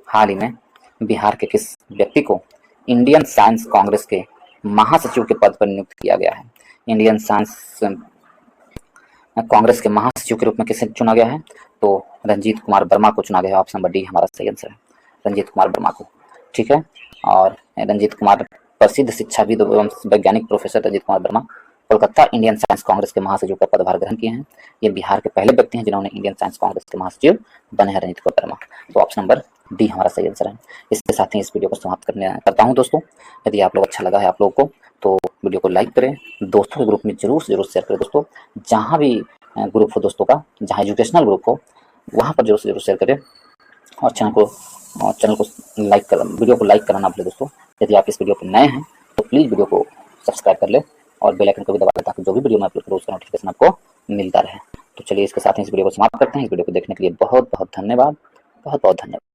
हाल ही में बिहार के किस व्यक्ति को इंडियन साइंस कांग्रेस के महासचिव के पद पर नियुक्त किया गया है? इंडियन साइंस कांग्रेस के महासचिव के रूप में किसे चुना गया है? तो रंजीत कुमार वर्मा को चुना गया है। ऑप्शन नंबर डी हमारा सही आंसर है, रंजीत कुमार वर्मा को। ठीक है, और रंजीत कुमार प्रसिद्ध शिक्षाविद एवं वैज्ञानिक professor Ranjit Kumar Verma Kolkata Indian science congress के महासचिव का पदभार ग्रहण किए हैं। ये बिहार के पहले व्यक्ति हैं जिन्होंने इंडियन साइंस कांग्रेस के महासचिव बने हैं, रंजीत कुमार वर्मा। तो ऑप्शन नंबर डी हमारा सही आंसर है। इसके साथ ही इस वीडियो को समाप्त करता हूँ दोस्तों। यदि आप लोग अच्छा लगा है आप लोगों को तो वीडियो को लाइक करें, दोस्तों के ग्रुप में जरूर शेयर करें दोस्तों। जहाँ भी ग्रुप हो दोस्तों का, जहाँ एजुकेशनल ग्रुप हो वहाँ पर जरूर शेयर करें, और चैनल को लाइक कर, वीडियो को लाइक करना भूलें दोस्तों। यदि आप इस वीडियो पर नए हैं तो प्लीज़ वीडियो को सब्सक्राइब कर ले और बेल आइकन को भी दबा दें ताकि जो भी वीडियो मैं अपलोड करूँ उसका नोटिफिकेशन आपको मिलता रहे। तो चलिए इसके साथ ही इस वीडियो को समाप्त करते हैं। इस वीडियो को देखने के लिए बहुत बहुत धन्यवाद, बहुत बहुत धन्यवाद।